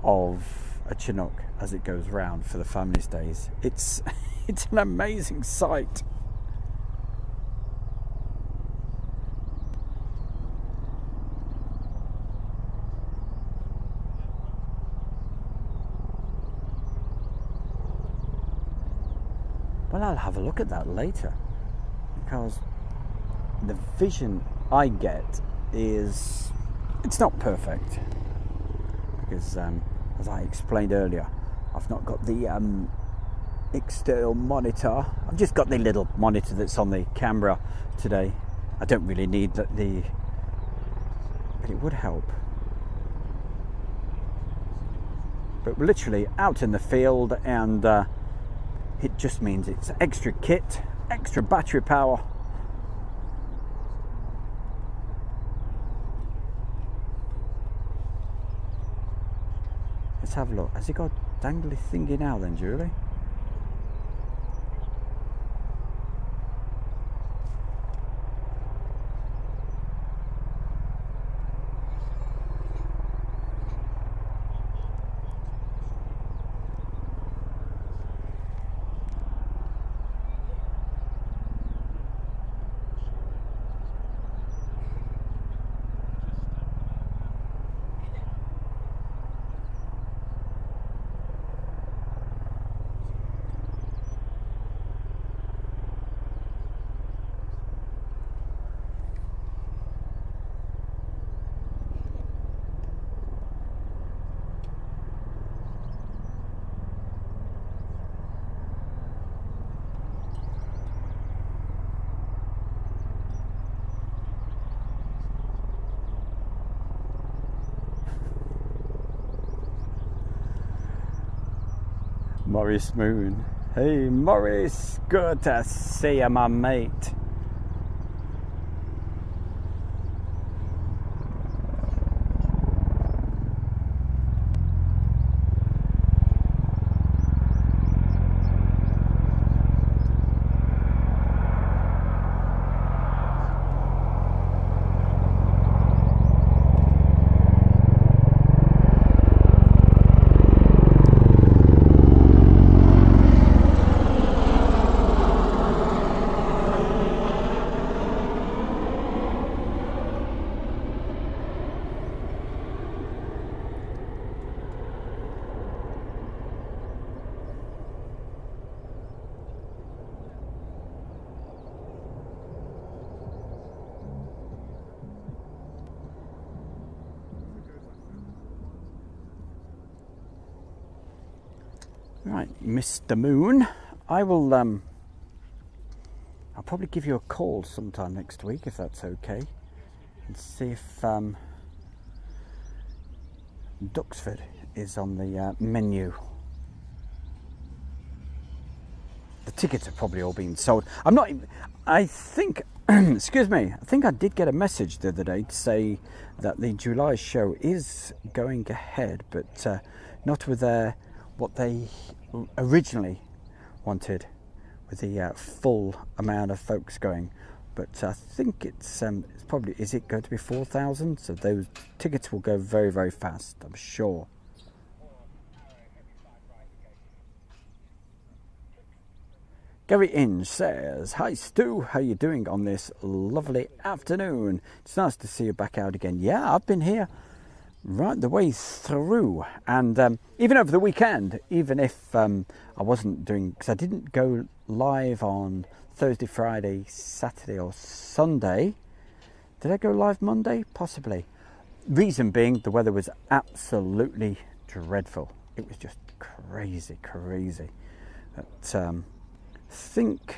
of a Chinook as it goes round for the families' days. It's an amazing sight. Well, I'll have a look at that later, because the vision I get is, it's not perfect, because as I explained earlier, I've not got the external monitor. I've just got the little monitor that's on the camera today. I don't really need but it would help. but we're literally out in the field, and it just means it's extra kit, extra battery power. Let's have a look. Has he got a dangly thingy now then, Julie? Morris Moon. Hey Morris, good to see you, my mate. Right, Mr. Moon, I will I'll probably give you a call sometime next week if that's okay, and see if Duxford is on the menu. The tickets have probably all been sold. I'm not, I think, excuse me, I think I did get a message the other day to say that the July show is going ahead, but not with what they originally wanted, with the full amount of folks going. But I think it's probably, is it going to be 4,000? So those tickets will go very, very fast, I'm sure. Gary Inge says, "Hi Stu, how you doing on this lovely afternoon? It's nice to see you back out again." Yeah, I've been here right the way through, and even over the weekend, even if I wasn't doing, because I didn't go live on Thursday, Friday, Saturday or Sunday. Did I go live Monday? Possibly. Reason being, the weather was absolutely dreadful. It was just crazy. But I think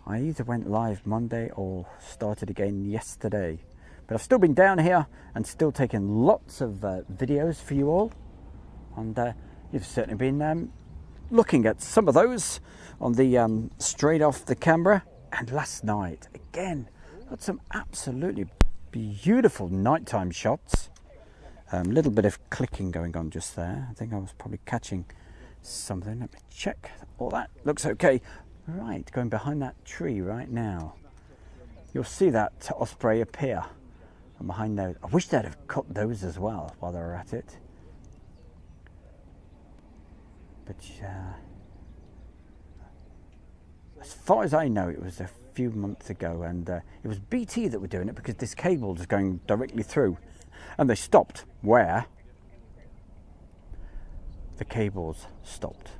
I either went live Monday or started again yesterday. But I've still been down here and still taking lots of videos for you all. And you've certainly been looking at some of those on the straight off the camera. And last night, again, got some absolutely beautiful nighttime shots. A little bit of clicking going on just there. I think I was probably catching something. Let me check. All that looks okay. Right, going behind that tree right now. You'll see that osprey appear. And behind those, I wish they'd have cut those as well while they were at it. But as far as I know, it was a few months ago, and it was BT that were doing it because this cable was going directly through, and they stopped where the cables stopped.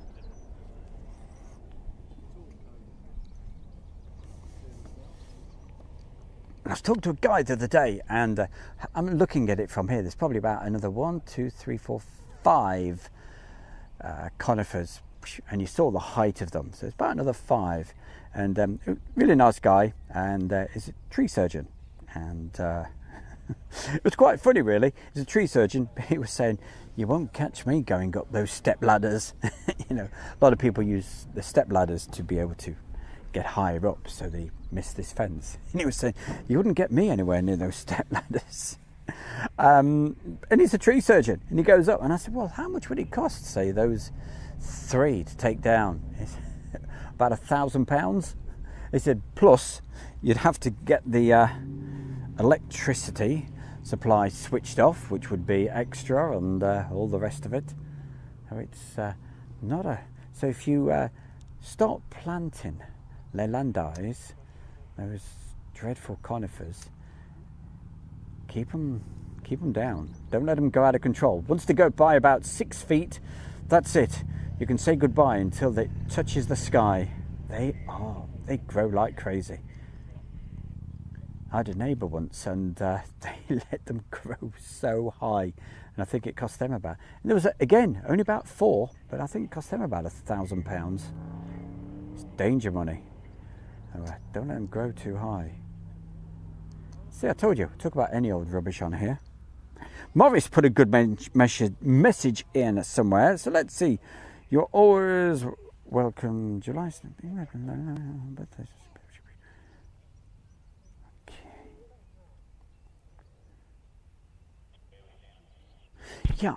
I was talking to a guy the other day, and I'm looking at it from here. There's probably about another 1, 2, 3, 4, 5 conifers, and you saw the height of them. So it's about another 5. And really nice guy, and is a tree surgeon. And It was quite funny, really. He's a tree surgeon. He was saying, "You won't catch me going up those step ladders." You know, a lot of people use the step ladders to be able to get higher up, so they miss this fence. And he was saying, "You wouldn't get me anywhere near those step ladders." And he's a tree surgeon, and he goes up, and I said, "Well, how much would it cost, say, those 3 to take down?" About £1,000. He said, plus you'd have to get the electricity supply switched off, which would be extra, and all the rest of it. So it's not a... So if you start planting lelandais, those dreadful conifers, keep them down. Don't let them go out of control. Once they go by about 6 feet, that's it. You can say goodbye until it touches the sky. They grow like crazy. I had a neighbour once, and they let them grow so high, and I think it cost them about... And there was, again, only about 4, but I think it cost them about £1,000. It's danger money. So, don't let them grow too high. See, I told you, talk about any old rubbish on here. Morris put a good message in somewhere, so let's see. You're always welcome, July. Okay. Yeah,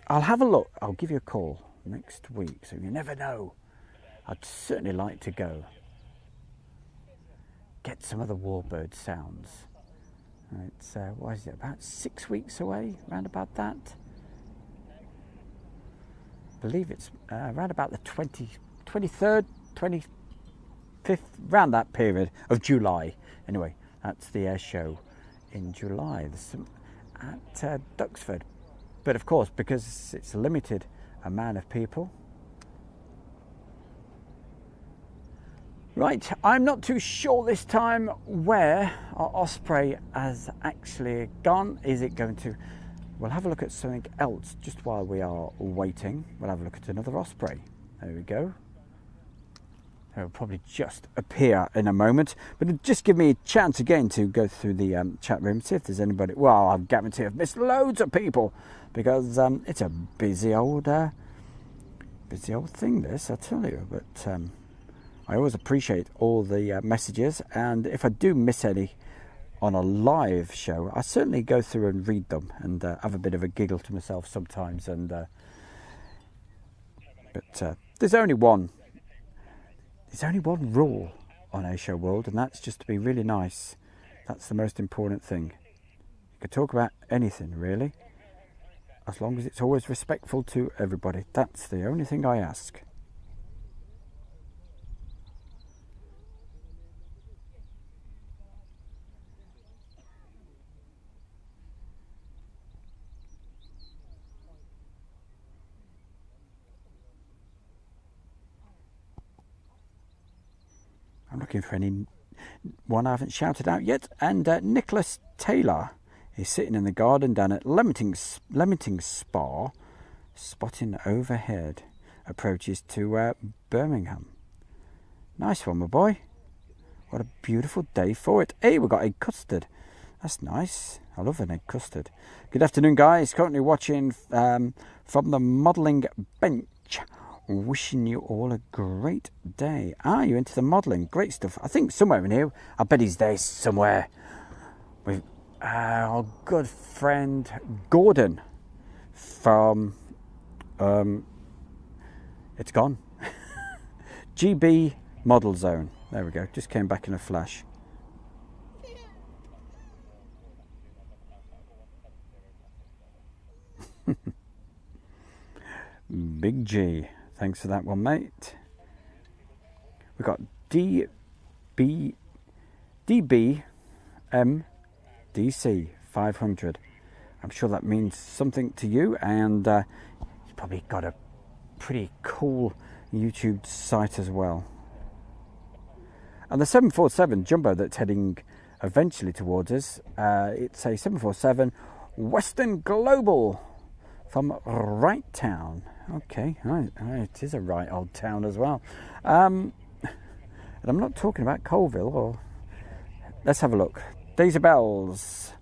I'll have a look. I'll give you a call next week, so you never know. I'd certainly like to go. Get some of the warbird sounds. It's, what is it, about 6 weeks away, around about that? I believe it's around about the 23rd, 25th, around that period of July. Anyway, that's the air show in July. There's some at Duxford. But of course, because it's a limited amount of people. Right, I'm not too sure this time where our Osprey has actually gone. Is it going to... We'll have a look at something else just while we are waiting. We'll have a look at another Osprey. There we go. It'll probably just appear in a moment. But it'll just give me a chance again to go through the chat room, see if there's anybody... Well, I guarantee I've missed loads of people because it's a busy old thing, this, I tell you. But I always appreciate all the messages, and if I do miss any on a live show, I certainly go through and read them and have a bit of a giggle to myself sometimes. And but there's only one rule on A Show World, and that's just to be really nice. That's the most important thing. You can talk about anything, really, as long as it's always respectful to everybody. That's the only thing I ask. I'm looking for any one I haven't shouted out yet. And Nicholas Taylor is sitting in the garden down at Leamington Spa, spotting overhead approaches to Birmingham. Nice one, my boy. What a beautiful day for it. Hey, we've got egg custard. That's nice. I love an egg custard. Good afternoon, guys. Currently watching from the modelling bench. Wishing you all a great day. You're into the modelling. Great stuff. I think somewhere in here, I bet he's there somewhere, with our good friend Gordon from, it's gone. GB Model Zone. There we go. Just came back in a flash. Big G. Thanks for that one, mate. We've got DBMDC 500. I'm sure that means something to you, and you've probably got a pretty cool YouTube site as well. And the 747 Jumbo that's heading eventually towards us, it's a 747 Western Global from Wright Town. Okay, it is a right old town as well. And I'm not talking about Colville. Or let's have a look. Daisy Bells,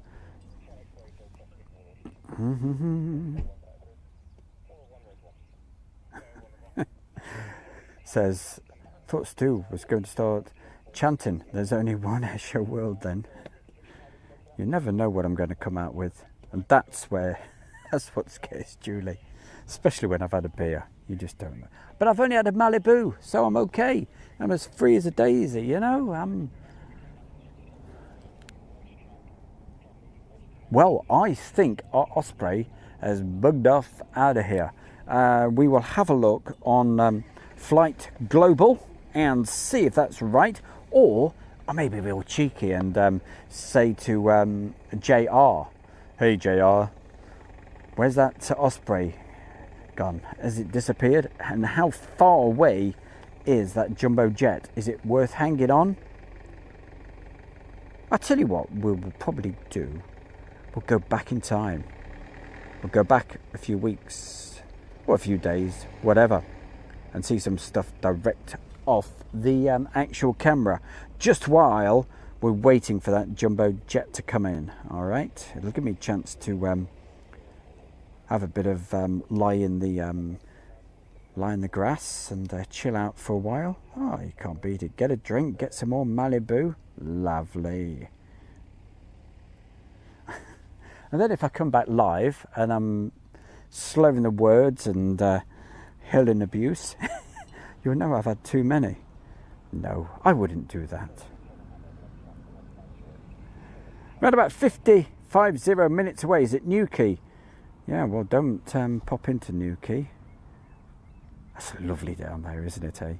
Says, thought Stu was going to start chanting, there's only one Escher world then. You never know what I'm going to come out with. And that's what scares Julie. Especially when I've had a beer. You just don't know. But I've only had a Malibu, so I'm okay. I'm as free as a daisy, you know. Well, I think our Osprey has bugged off out of here. We will have a look on Flight Global and see if that's right. Or I may be real cheeky and say to JR, hey JR, where's that Osprey gone? Has it disappeared? And how far away is that jumbo jet? Is it worth hanging on? I'll tell you what we'll probably do. We'll go back in time. We'll go back a few weeks or a few days, whatever, and see some stuff direct off the actual camera, just while we're waiting for that jumbo jet to come in. All right, it'll give me a chance to have a bit of lie in the grass and chill out for a while. Oh, you can't beat it. Get a drink, get some more Malibu. Lovely. And then if I come back live and I'm slurring the words and hurling abuse, you'll know I've had too many. No, I wouldn't do that. We're about 50 minutes away. Is it Newquay? Yeah, well, don't pop into Newquay. That's lovely down there, isn't it, eh?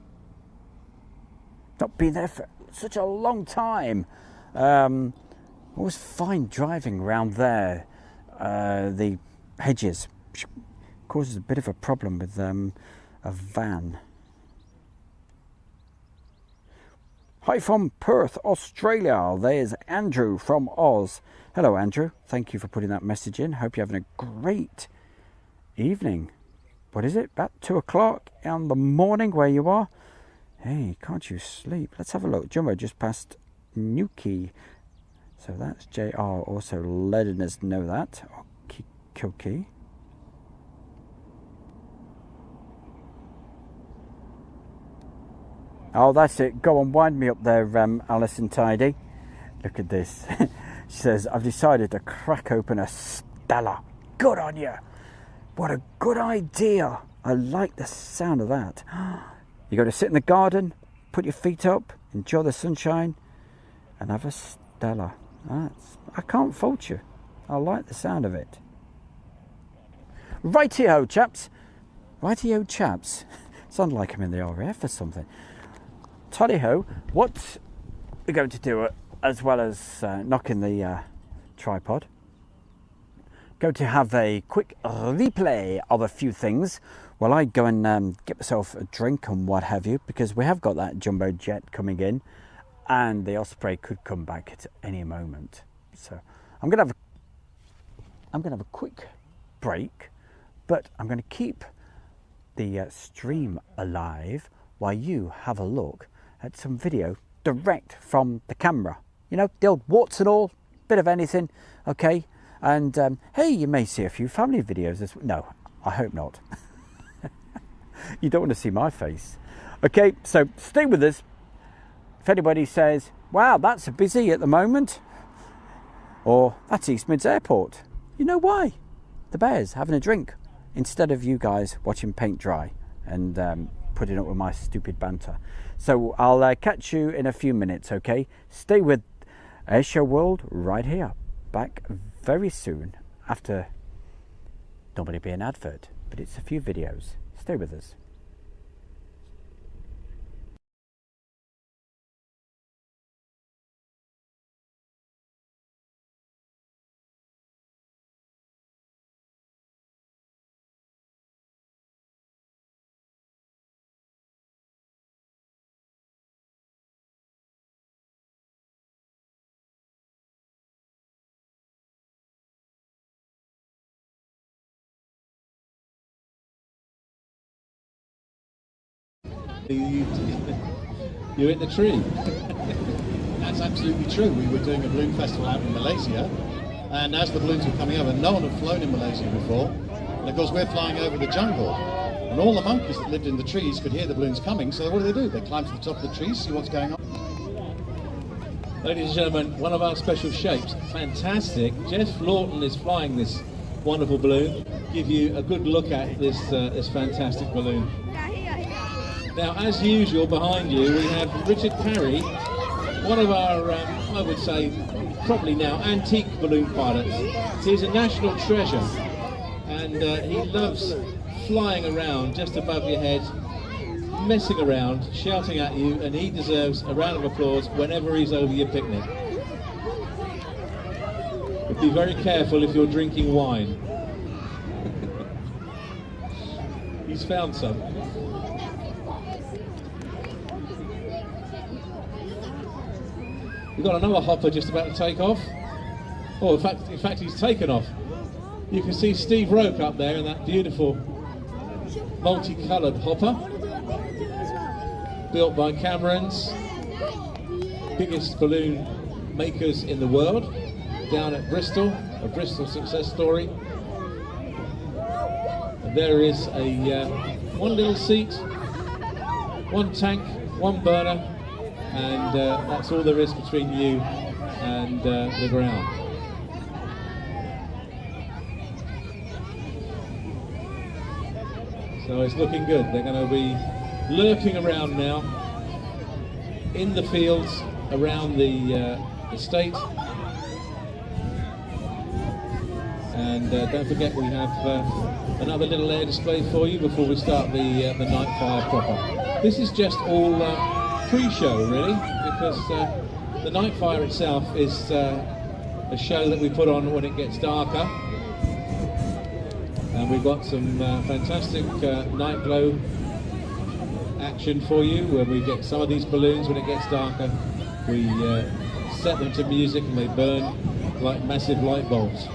Not been there for such a long time. Always fine driving around there. The hedges causes a bit of a problem with a van. Hi from Perth, Australia. There's Andrew from Oz. Hello, Andrew. Thank you for putting that message in. Hope you're having a great evening. What is it? About 2 o'clock in the morning where you are? Hey, can't you sleep? Let's have a look. Jumbo just passed Newquay. So that's JR also letting us know that. Okay. Oh, that's it. Go on, wind me up there, Alison Tidy. Look at this. She says, I've decided to crack open a Stella. Good on you. What a good idea. I like the sound of that. You got to sit in the garden, put your feet up, enjoy the sunshine, and have a Stella. I can't fault you. I like the sound of it. Righty-ho, chaps. Righty-ho, chaps. Sound like I'm in the RAF or something. Tally-ho, what we're going to do, as well as knocking the tripod, going to have a quick replay of a few things while I go and get myself a drink and what have you, because we have got that jumbo jet coming in and the Osprey could come back at any moment. So I'm going to have a quick break, but I'm going to keep the stream alive while you have a look at some video direct from the camera. You know, the old warts and all, bit of anything, okay? And hey, you may see a few family videos as well. No, I hope not. You don't want to see my face. Okay, so stay with us. If anybody says, wow, that's busy at the moment, or that's East Mids Airport, you know why? The bear's having a drink instead of you guys watching paint dry and putting up with my stupid banter. So I'll catch you in a few minutes, okay? Stay with Airshow World right here. Back very soon after normally be an advert, but it's a few videos. Stay with us. You hit the tree. That's absolutely true. We were doing a balloon festival out in Malaysia, And as the balloons were coming over, no one had flown in Malaysia before. And of course, we're flying over the jungle. And all the monkeys that lived in the trees could hear the balloons coming. So what do? They climb to the top of the trees, see what's going on. Ladies and gentlemen, one of our special shapes, fantastic. Jeff Lawton is flying this wonderful balloon. Give you a good look at this fantastic balloon. Now, as usual, behind you we have Richard Parry, one of our, I would say, probably now antique balloon pilots. He's a national treasure, and he loves flying around just above your head, messing around, shouting at you, and he deserves a round of applause whenever he's over your picnic. But be very careful if you're drinking wine. He's found some. We've got another hopper just about to take off. Oh, in fact, he's taken off. You can see Steve Roke up there in that beautiful multicoloured hopper, built by Camerons, biggest balloon makers in the world, down at Bristol, a Bristol success story. And there is a one little seat, one tank, one burner, and that's all there is between you and the ground. So it's looking good. They're going to be lurking around now in the fields around the estate. And don't forget, we have another little air display for you before we start the night fire proper. This is just all pre-show, really, because the night fire itself is a show that we put on when it gets darker. And we've got some fantastic night glow action for you, where we get some of these balloons when it gets darker. We set them to music and they burn like massive light bulbs.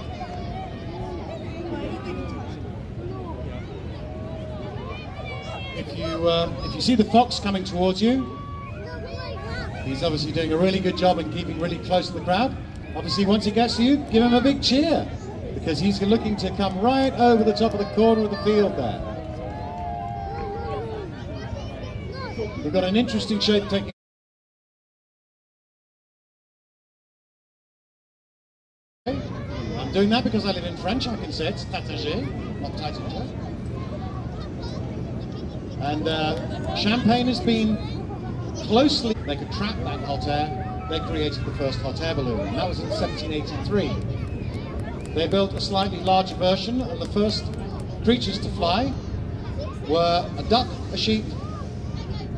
If you see the fox coming towards you, he's obviously doing a really good job in keeping really close to the crowd. Obviously, once he gets to you, give him a big cheer, because he's looking to come right over the top of the corner of the field there. We've got an interesting shape taking. I'm doing that because I live in French. I can say it's tatagé, not tatagé. And Champagne has been closely. They could trap that hot air. They created the first hot air balloon, and that was in 1783. They built a slightly larger version, and the first creatures to fly were a duck, a sheep,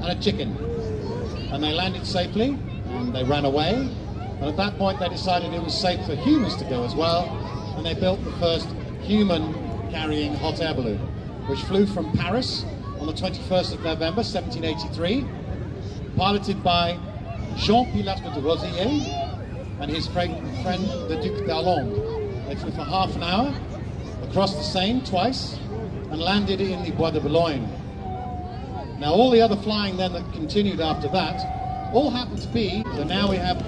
and a chicken. And they landed safely, and they ran away. And at that point, they decided it was safe for humans to go as well, and they built the first human-carrying hot air balloon, which flew from Paris on the 21st of November, 1783, piloted by Jean Pilastre de Rosier and his friend, the Duc d'Alonde. They flew for half an hour across the Seine twice and landed in the Bois de Boulogne. Now, all the other flying then that continued after that all happened to be, so now we have,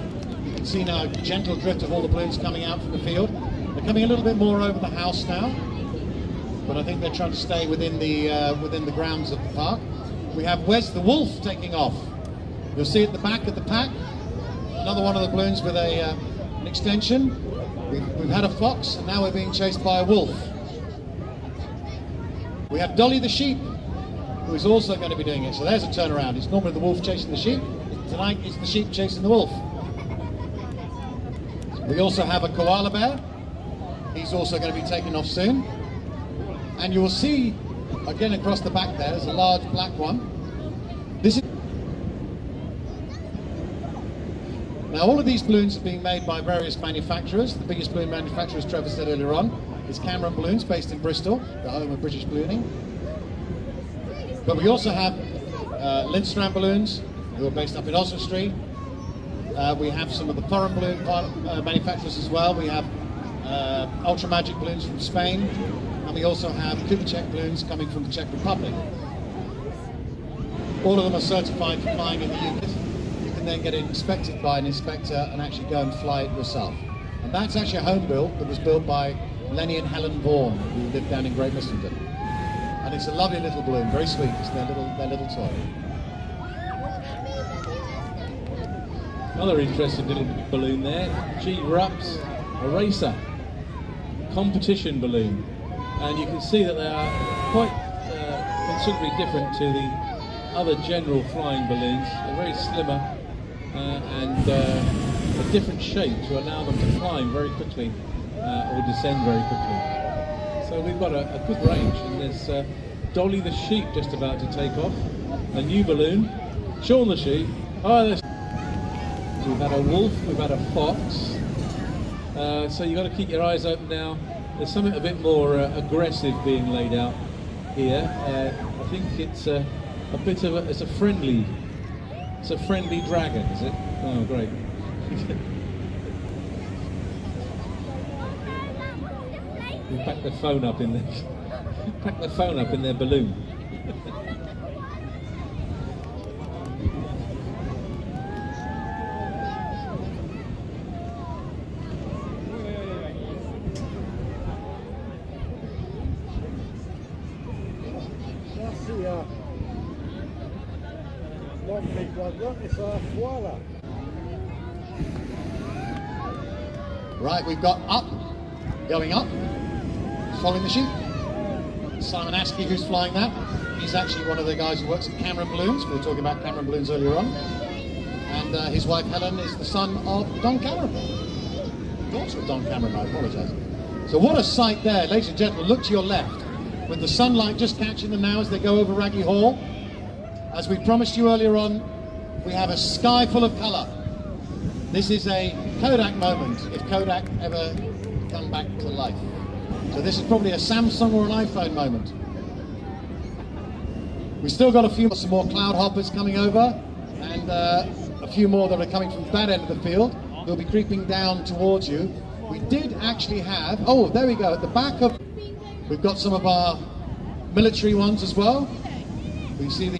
you can see now a gentle drift of all the balloons coming out from the field. They're coming a little bit more over the house now, but I think they're trying to stay within the grounds of the park. We have Wes the Wolf taking off. You'll see at the back of the pack, another one of the balloons with an extension. We've had a fox, and now we're being chased by a wolf. We have Dolly the sheep, who is also going to be doing it. So there's a turnaround. It's normally the wolf chasing the sheep. Tonight it's the sheep chasing the wolf. We also have a koala bear. He's also going to be taking off soon. And you will see, again across the back there's a large black one. This is... Now, all of these balloons are being made by various manufacturers. The biggest balloon manufacturer, as Trevor said earlier on, is Cameron Balloons, based in Bristol, the home of British ballooning. But we also have Lindstrand Balloons, who are based up in Oswestry. We have some of the foreign balloon manufacturers as well. We have Ultra Magic Balloons from Spain, and we also have Kubitschek balloons coming from the Czech Republic. All of them are certified for flying in the UK. You can then get it inspected by an inspector and actually go and fly it yourself. And that's actually a home built that was built by Lenny and Helen Vaughan, who lived down in Great Missenden. And it's a lovely little balloon, very sweet. It's their little toy. Another interesting little balloon there, G. Rupp's Eraser competition balloon. And you can see that they are quite considerably different to the other general flying balloons. They're very slimmer and a different shape to allow them to climb very quickly or descend very quickly. So we've got a good range, and there's Dolly the sheep just about to take off, a new balloon, Sean the sheep. We've had a wolf, we've had a fox, so you've got to keep your eyes open now. There's something a bit more aggressive being laid out here. I think it's a bit of it's a friendly dragon, is it? Oh, great. We packed the phone up in their balloon. Right, we've got up, going up, following the sheep. Simon Askey, who's flying that, he's actually one of the guys who works at Cameron Balloons. We were talking about Cameron Balloons earlier on. And his wife Helen is the son of Don Cameron. Daughter of Don Cameron, I apologise. So what a sight there, ladies and gentlemen. Look to your left, with the sunlight just catching them now as they go over Raggy Hall. As we promised you earlier on, we have a sky full of colour. This is a Kodak moment, if Kodak ever come back to life. So this is probably a Samsung or an iPhone moment. We've still got some more cloud hoppers coming over, and a few more that are coming from that end of the field. They'll be creeping down towards you. We did actually have, oh, there we go, at the back of, we've got some of our military ones as well. We see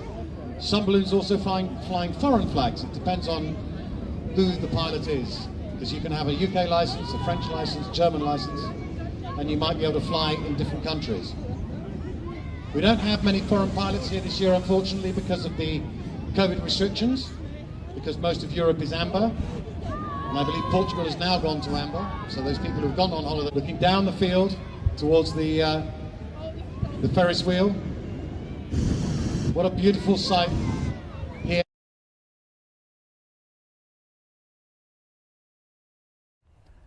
some balloons also flying foreign flags. It depends on who the pilot is, because you can have a UK license, a French license, German license, and you might be able to fly in different countries. We don't have many foreign pilots here this year, unfortunately, because of the COVID restrictions, because most of Europe is amber, and I believe Portugal has now gone to amber. So those people who've gone on holiday, looking down the field towards the Ferris wheel. What a beautiful sight here.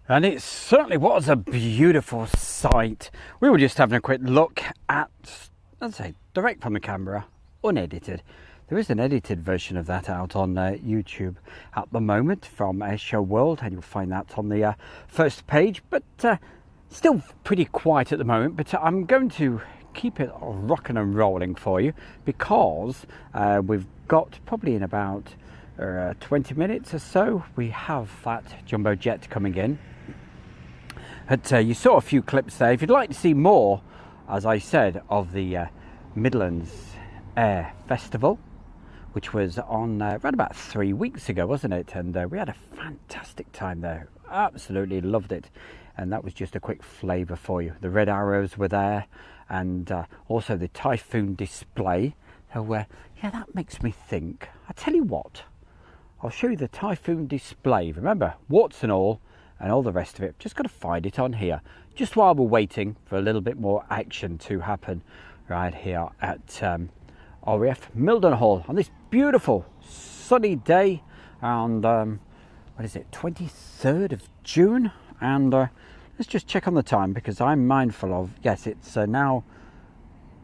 And it certainly was a beautiful sight. We were just having a quick look at, let's say, direct from the camera, unedited. There is an edited version of that out on YouTube at the moment from Airshow World, and you'll find that on the first page, but still pretty quiet at the moment. But I'm going to keep it rocking and rolling for you, because we've got probably in about 20 minutes or so, we have that jumbo jet coming in. But you saw a few clips there. If you'd like to see more, as I said, of the Midlands Air Festival, which was on around about 3 weeks ago, wasn't it? And we had a fantastic time there. Absolutely loved it. And that was just a quick flavour for you. The red arrows were there, and also the Typhoon display. So yeah, that makes me think. I tell you what, I'll show you the Typhoon display. Remember, warts and all the rest of it. Just got to find it on here, just while we're waiting for a little bit more action to happen right here at RAF Mildenhall on this beautiful sunny day, and what is it, 23rd of June? And let's just check on the time, because I'm mindful of, yes, it's now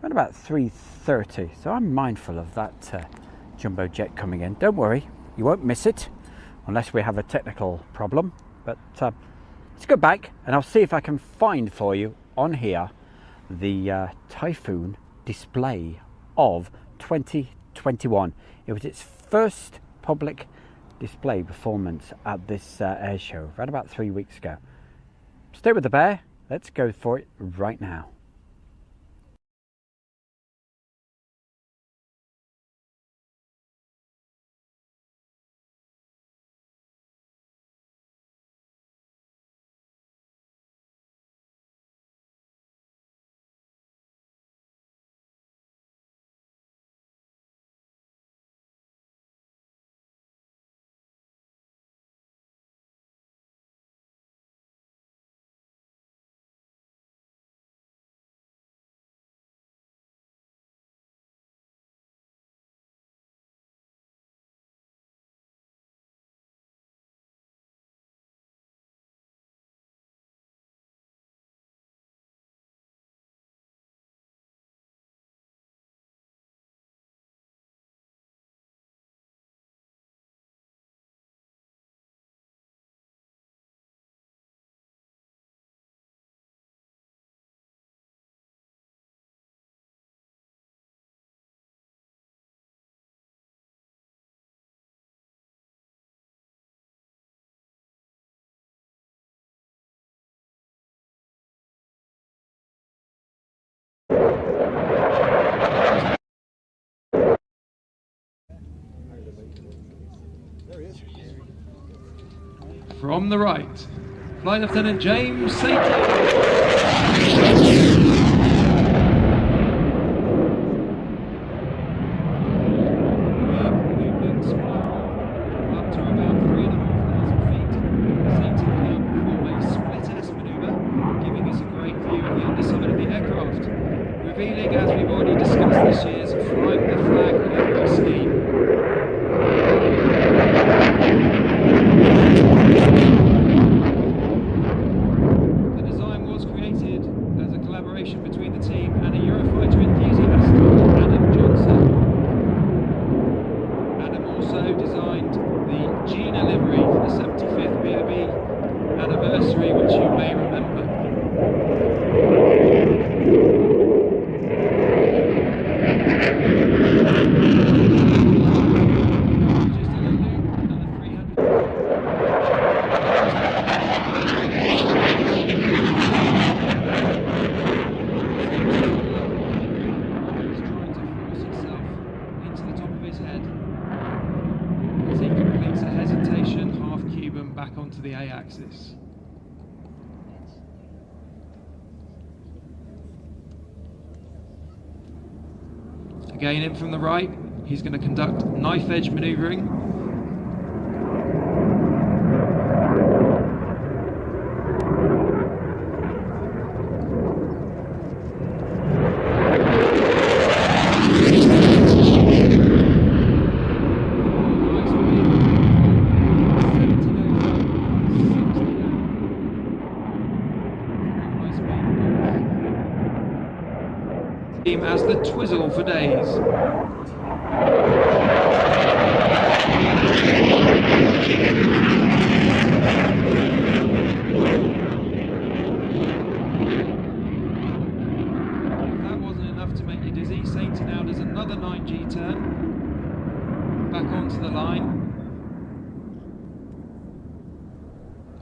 around about 3:30, so I'm mindful of that jumbo jet coming in. Don't worry, you won't miss it unless we have a technical problem. But let's go back and I'll see if I can find for you on here the Typhoon display of 2021. It was its first public display performance at this air show around about 3 weeks ago. Stay with the bear. Let's go for it right now. from the right, Flight Lieutenant James Sainty. Revealing, as we've already discussed this year's Flying the Flag livery scheme. The design was created as a collaboration between the team and a Eurofighter enthusiast, Adam Johnson. Adam also designed the Gina livery for the 75th BOB anniversary, which you may remember. Back onto the A-axis. Again in from the right, he's going to conduct knife edge manoeuvring. As the Twizzle for days. If that wasn't enough to make you dizzy, Sainty now does another 9G turn, back onto the line.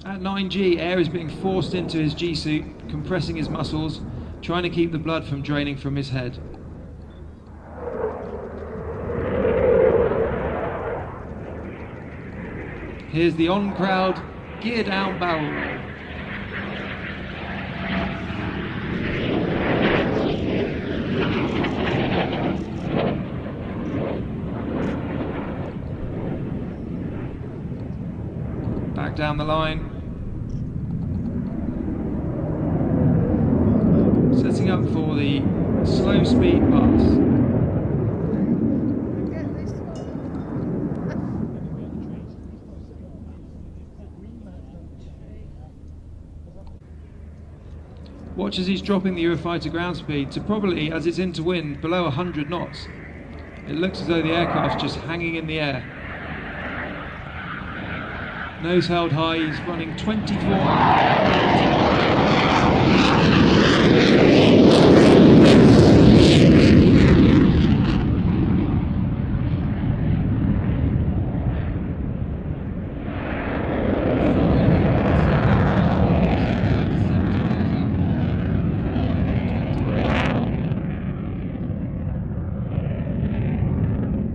At 9G, air is being forced into his G-suit, compressing his muscles, trying to keep the blood from draining from his head. Here's the on-crowd gear down barrel roll. Back down the line. Setting up for the slow speed pass. Watch as he's dropping the Eurofighter ground speed to probably, as it's into wind, below 100 knots. It looks as though the aircraft's just hanging in the air. Nose held high, he's running 24.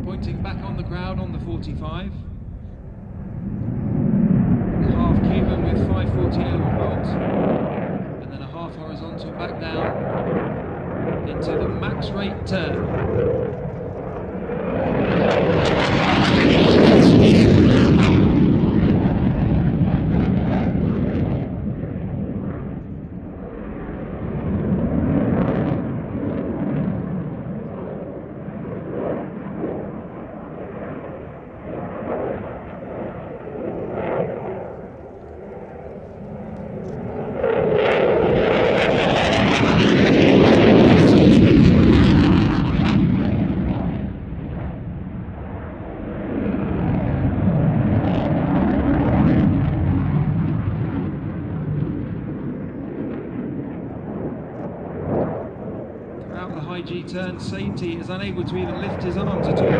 Pointing back on the crowd on the 45. The half Cuban with 540 aileron bolts. And then a half horizontal back down into the max rate turn. G turn, Sainty is unable to even lift his arms at all. Get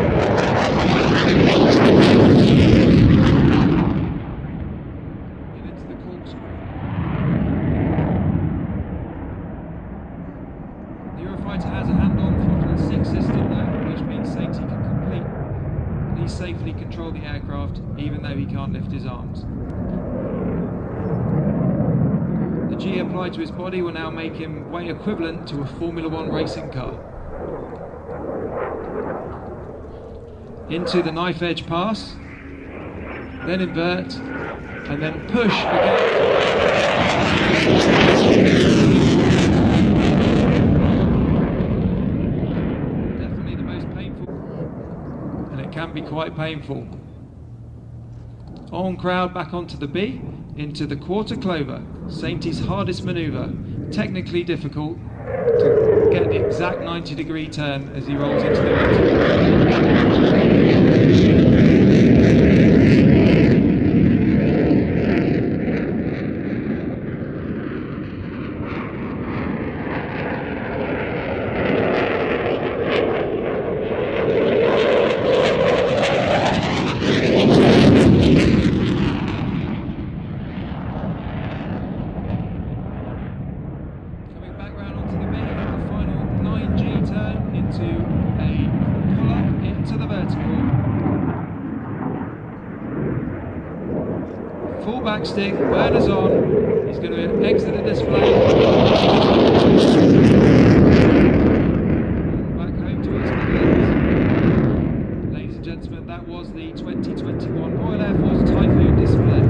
into the corkscrew. The Eurofighter has a hand-on throttle and 6 system though, which means Sainty can completely safely control the aircraft even though he can't lift his arms. G applied to his body will now make him weight equivalent to a Formula One racing car. Into the knife edge pass, then invert, and then push again. Definitely the most painful, and it can be quite painful. On crowd back onto the B, into the quarter clover, Saintie's hardest manoeuvre, technically difficult to get the exact 90-degree turn as he rolls into the full back stick, burners on, he's going to exit the display. Back home towards the hills. Ladies and gentlemen, that was the 2021 Royal Air Force Typhoon display.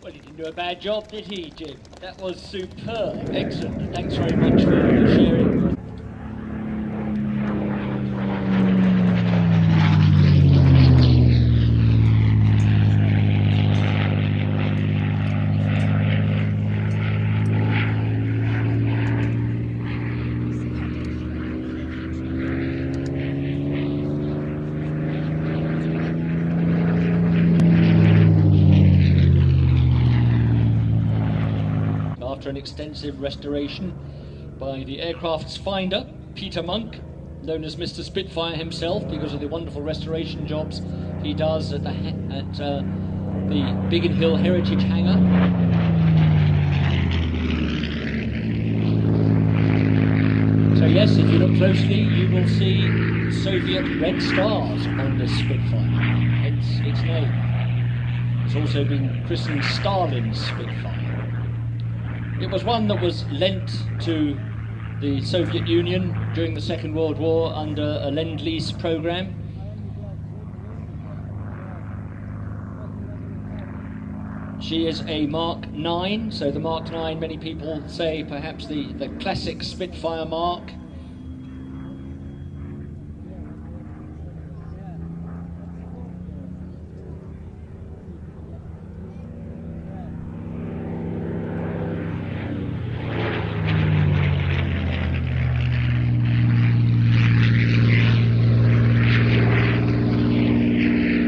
Well, he didn't do a bad job, did he, Jim? That was superb. Excellent. Thanks very much for sharing. After an extensive restoration by the aircraft's finder, Peter Monk, known as Mr. Spitfire himself because of the wonderful restoration jobs he does at the Biggin Hill Heritage Hangar. So yes, if you look closely, you will see Soviet red stars on this Spitfire, hence its name. It's also been christened Stalin's Spitfire. It was one that was lent to the Soviet Union during the Second World War under a Lend-Lease program. She is a Mark 9, so the Mark 9, many people say perhaps the classic Spitfire Mark.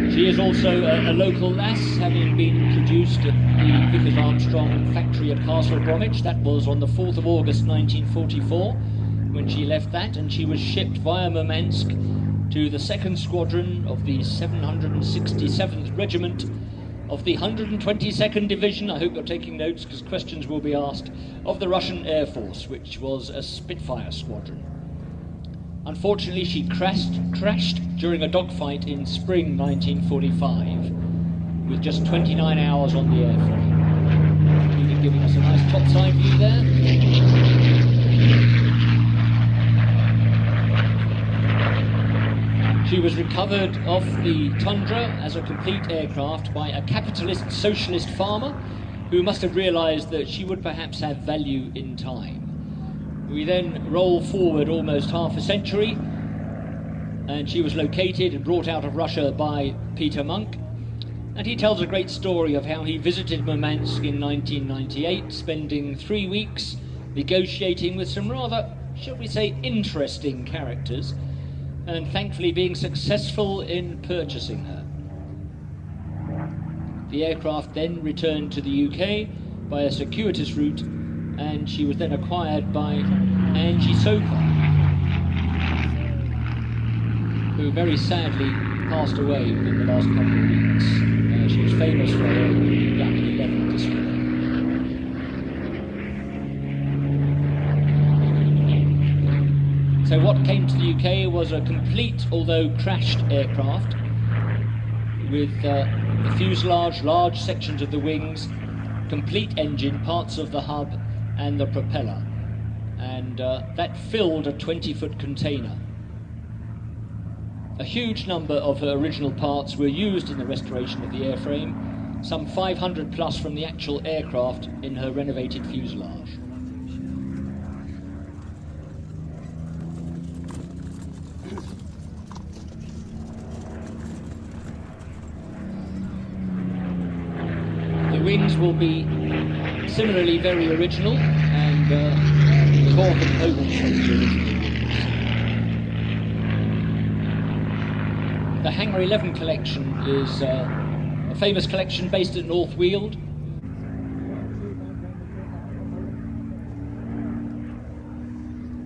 She is also a local lass, having been produced at the Vickers Armstrong factory at Castle Bromwich. That was on the 4th of August 1944 when she left that, and she was shipped via Murmansk to the 2nd Squadron of the 767th Regiment of the 122nd Division, I hope you're taking notes because questions will be asked, of the Russian Air Force, which was a Spitfire squadron. Unfortunately, she crashed during a dogfight in spring 1945 with just 29 hours on the airframe. Peter giving us a nice topside view there. She was recovered off the Tundra as a complete aircraft by a capitalist socialist farmer who must have realised that she would perhaps have value in time. We then roll forward almost half a century, and she was located and brought out of Russia by Peter Monk, and he tells a great story of how he visited Murmansk in 1998, spending 3 weeks negotiating with some rather, shall we say, interesting characters, and thankfully being successful in purchasing her. The aircraft then returned to the UK by a circuitous route, and she was then acquired by Angie Sokol, who very sadly passed away within the last couple of weeks. She was famous for her Yak 11 display. So what came to the UK was a complete, although crashed, aircraft with the fuselage, large sections of the wings, complete engine, parts of the hub and the propeller. And that filled a 20-foot container. A huge number of her original parts were used in the restoration of the airframe, some 500 plus from the actual aircraft in her renovated fuselage. The wings will be similarly very original, and the core components will be original. The Hangar 11 collection is a famous collection based at North Weald.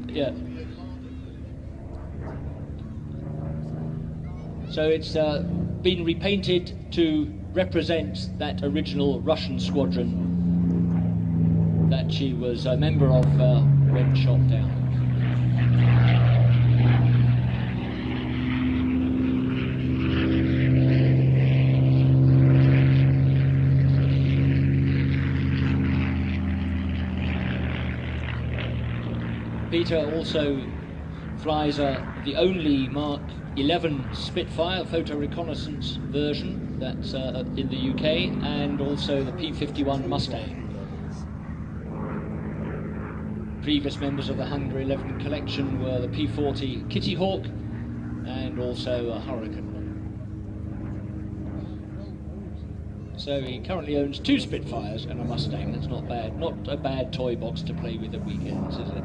Yeah. So it's been repainted to represent that original Russian squadron that she was a member of when shot down. Peter also flies the only Mark 11 Spitfire photo reconnaissance version that's in the UK, and also the P-51 Mustang. Previous members of the Hangar 11 collection were the P-40 Kitty Hawk and also a Hurricane. So he currently owns 2 Spitfires and a Mustang. That's not bad. Not a bad toy box to play with at weekends, is it?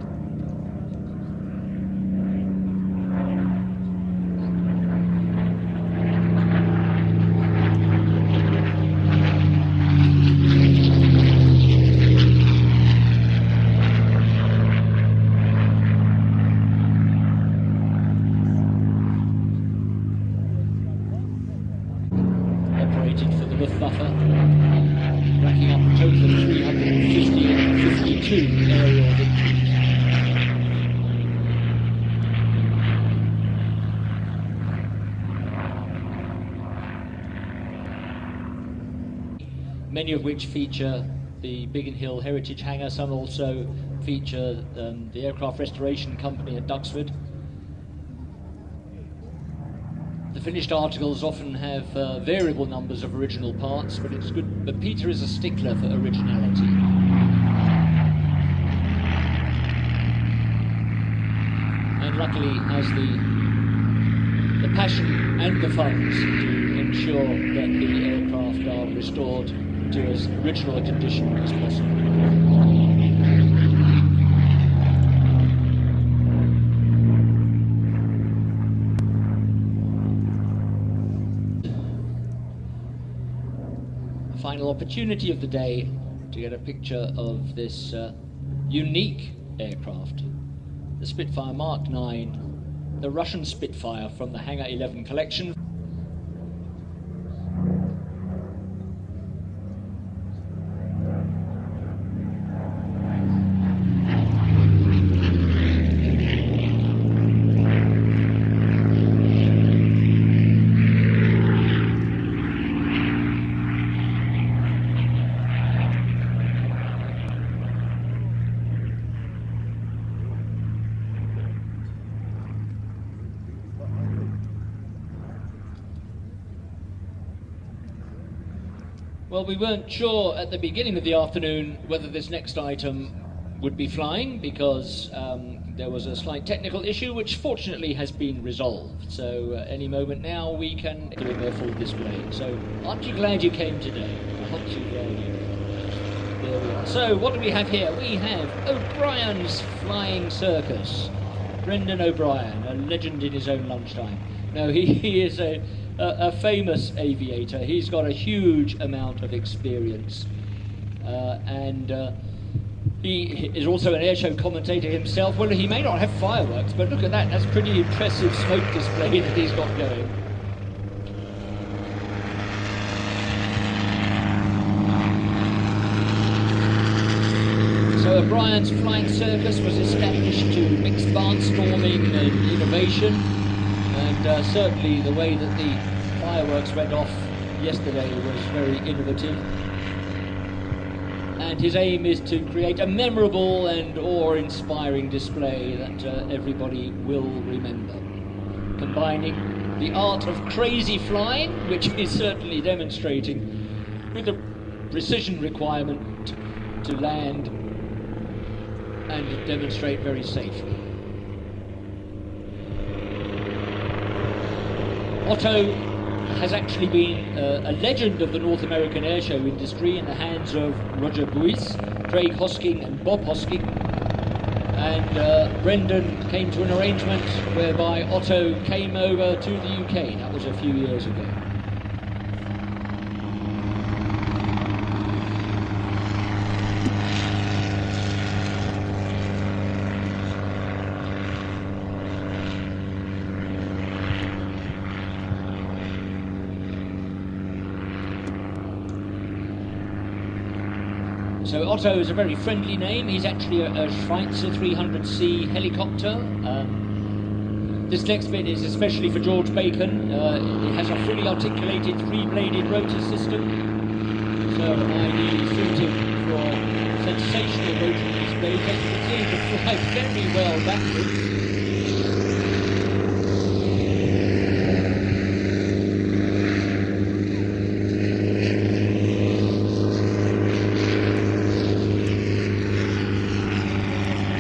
Racking up a total of 352 aerial victories. Many of which feature the Biggin Hill Heritage Hangar. Some also feature the Aircraft Restoration Company at Duxford. The finished articles often have variable numbers of original parts, but it's good. But Peter is a stickler for originality. And luckily has the passion and the funds to ensure that the aircraft are restored to as original a condition as possible. Final opportunity of the day to get a picture of this unique aircraft, the Spitfire Mark 9, the Russian Spitfire from the Hangar 11 collection. Well, we weren't sure at the beginning of the afternoon whether this next item would be flying, because there was a slight technical issue which fortunately has been resolved. So any moment now we can do their full display. So aren't you glad you came today? Aren't you glad you came? There we are. So what do we have here? We have O'Brien's Flying Circus. Brendan O'Brien, a legend in his own lunchtime. No, he is a famous aviator. He's got a huge amount of experience, and he is also an airshow commentator himself. Well, he may not have fireworks, but look at that. That's pretty impressive smoke display that he's got going. So O'Brien's Flying Circus was established to mix barnstorming and innovation. And certainly the way that the fireworks went off yesterday was very innovative. And his aim is to create a memorable and awe-inspiring display that everybody will remember, combining the art of crazy flying, which is certainly demonstrating, with the precision requirement to land and demonstrate very safely. Otto has actually been a legend of the North American airshow industry in the hands of Roger Buis, Craig Hosking and Bob Hosking, and Brendan came to an arrangement whereby Otto came over to the UK. That was a few years ago. So Otto is a very friendly name. He's actually a Schweitzer 300C helicopter. This next bit is especially for George Bacon. It has a fully articulated three-bladed rotor system, so ideally suited for sensational rotary displays. As you can see, it can fly very well backwards.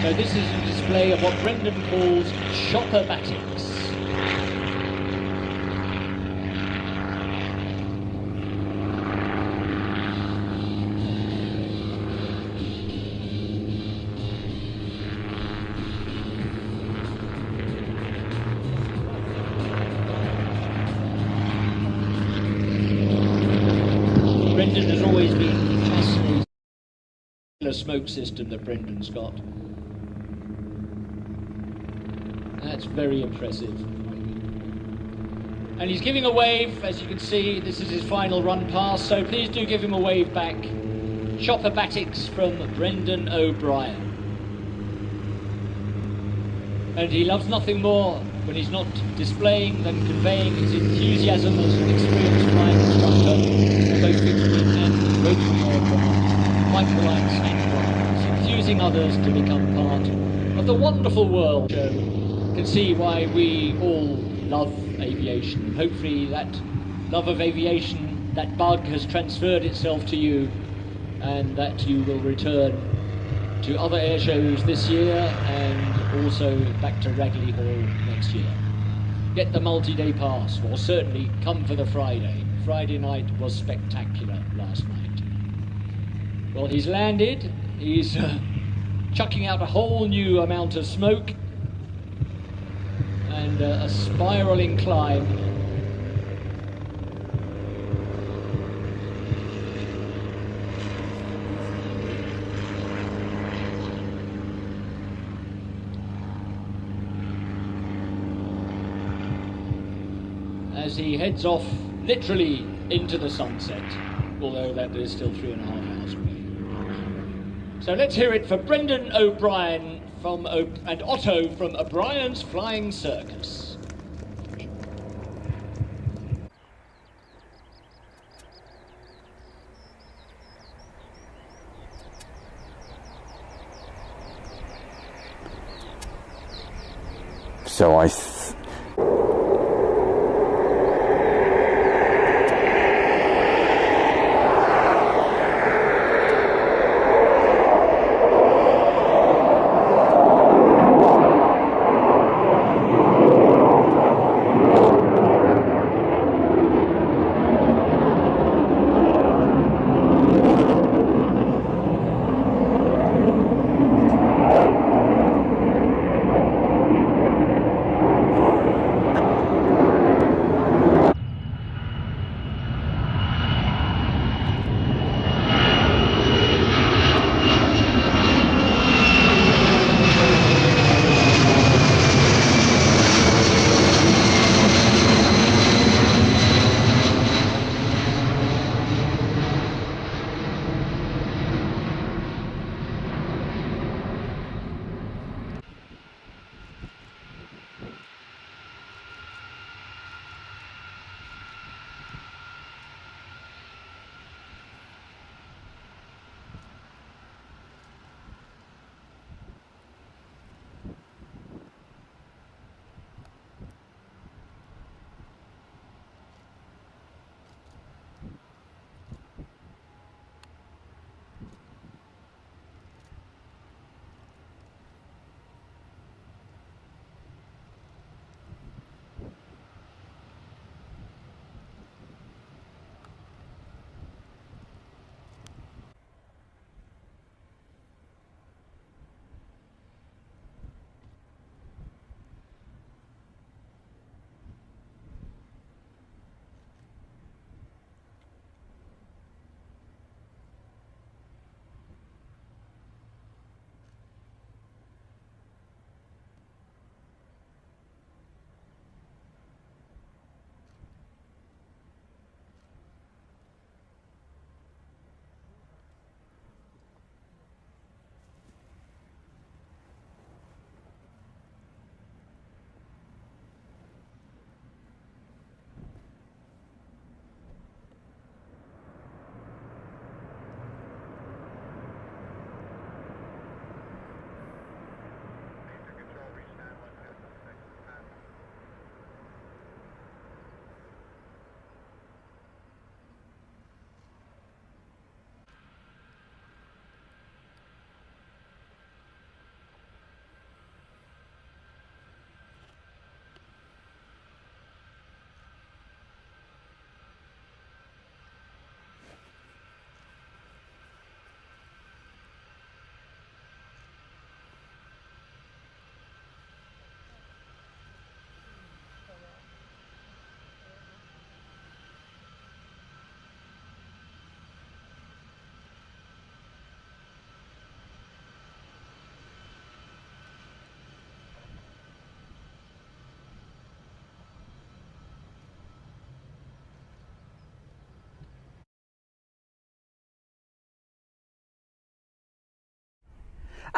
So this is a display of what Brendan calls shopperbatics. Brendan has always been fascinated by the smoke system that Brendan's got. That's very impressive. And he's giving a wave, as you can see. This is his final run past, so please do give him a wave back. Shopperbatics from Brendan O'Brien. And he loves nothing more when he's not displaying than conveying his enthusiasm as an experienced flying instructor for both fixed-wing and rotary aircraft, microlights and drones, enthusing others to become part of the wonderful world show. Can see why we all love aviation. Hopefully that love of aviation, that bug, has transferred itself to you, and that you will return to other air shows this year and also back to Ragley Hall next year. Get the multi-day pass, or certainly come for the Friday. Friday night was spectacular last night. Well, he's landed. He's chucking out a whole new amount of smoke and a spiralling climb. As he heads off literally into the sunset, although that is still 3.5 hours away. So let's hear it for Brendan O'Brien and Otto from O'Brien's Flying Circus. So I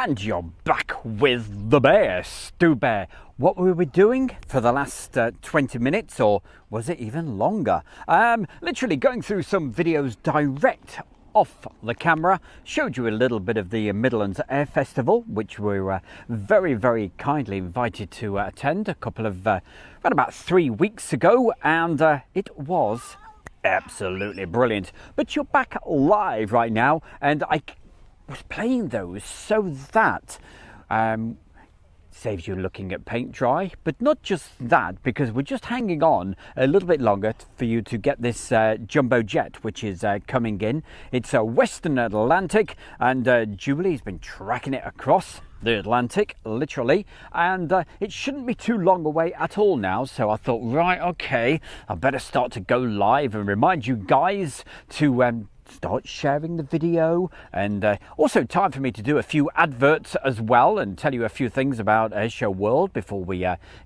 And you're back with the bear, Stu Bear. What were we doing for the last 20 minutes, or was it even longer? Literally going through some videos direct off the camera. Showed you a little bit of the Midlands Air Festival, which we were very, very kindly invited to attend a couple of, around about 3 weeks ago, and it was absolutely brilliant. But you're back live right now, and I was playing those so that saves you looking at paint dry, but not just that, because we're just hanging on a little bit longer for you to get this jumbo jet, which is coming in. It's a Western Atlantic, and Julie's been tracking it across the Atlantic, literally, and it shouldn't be too long away at all now. So I thought, right, okay, I better start to go live and remind you guys to start sharing the video, and also time for me to do a few adverts as well and tell you a few things about Airshow World before we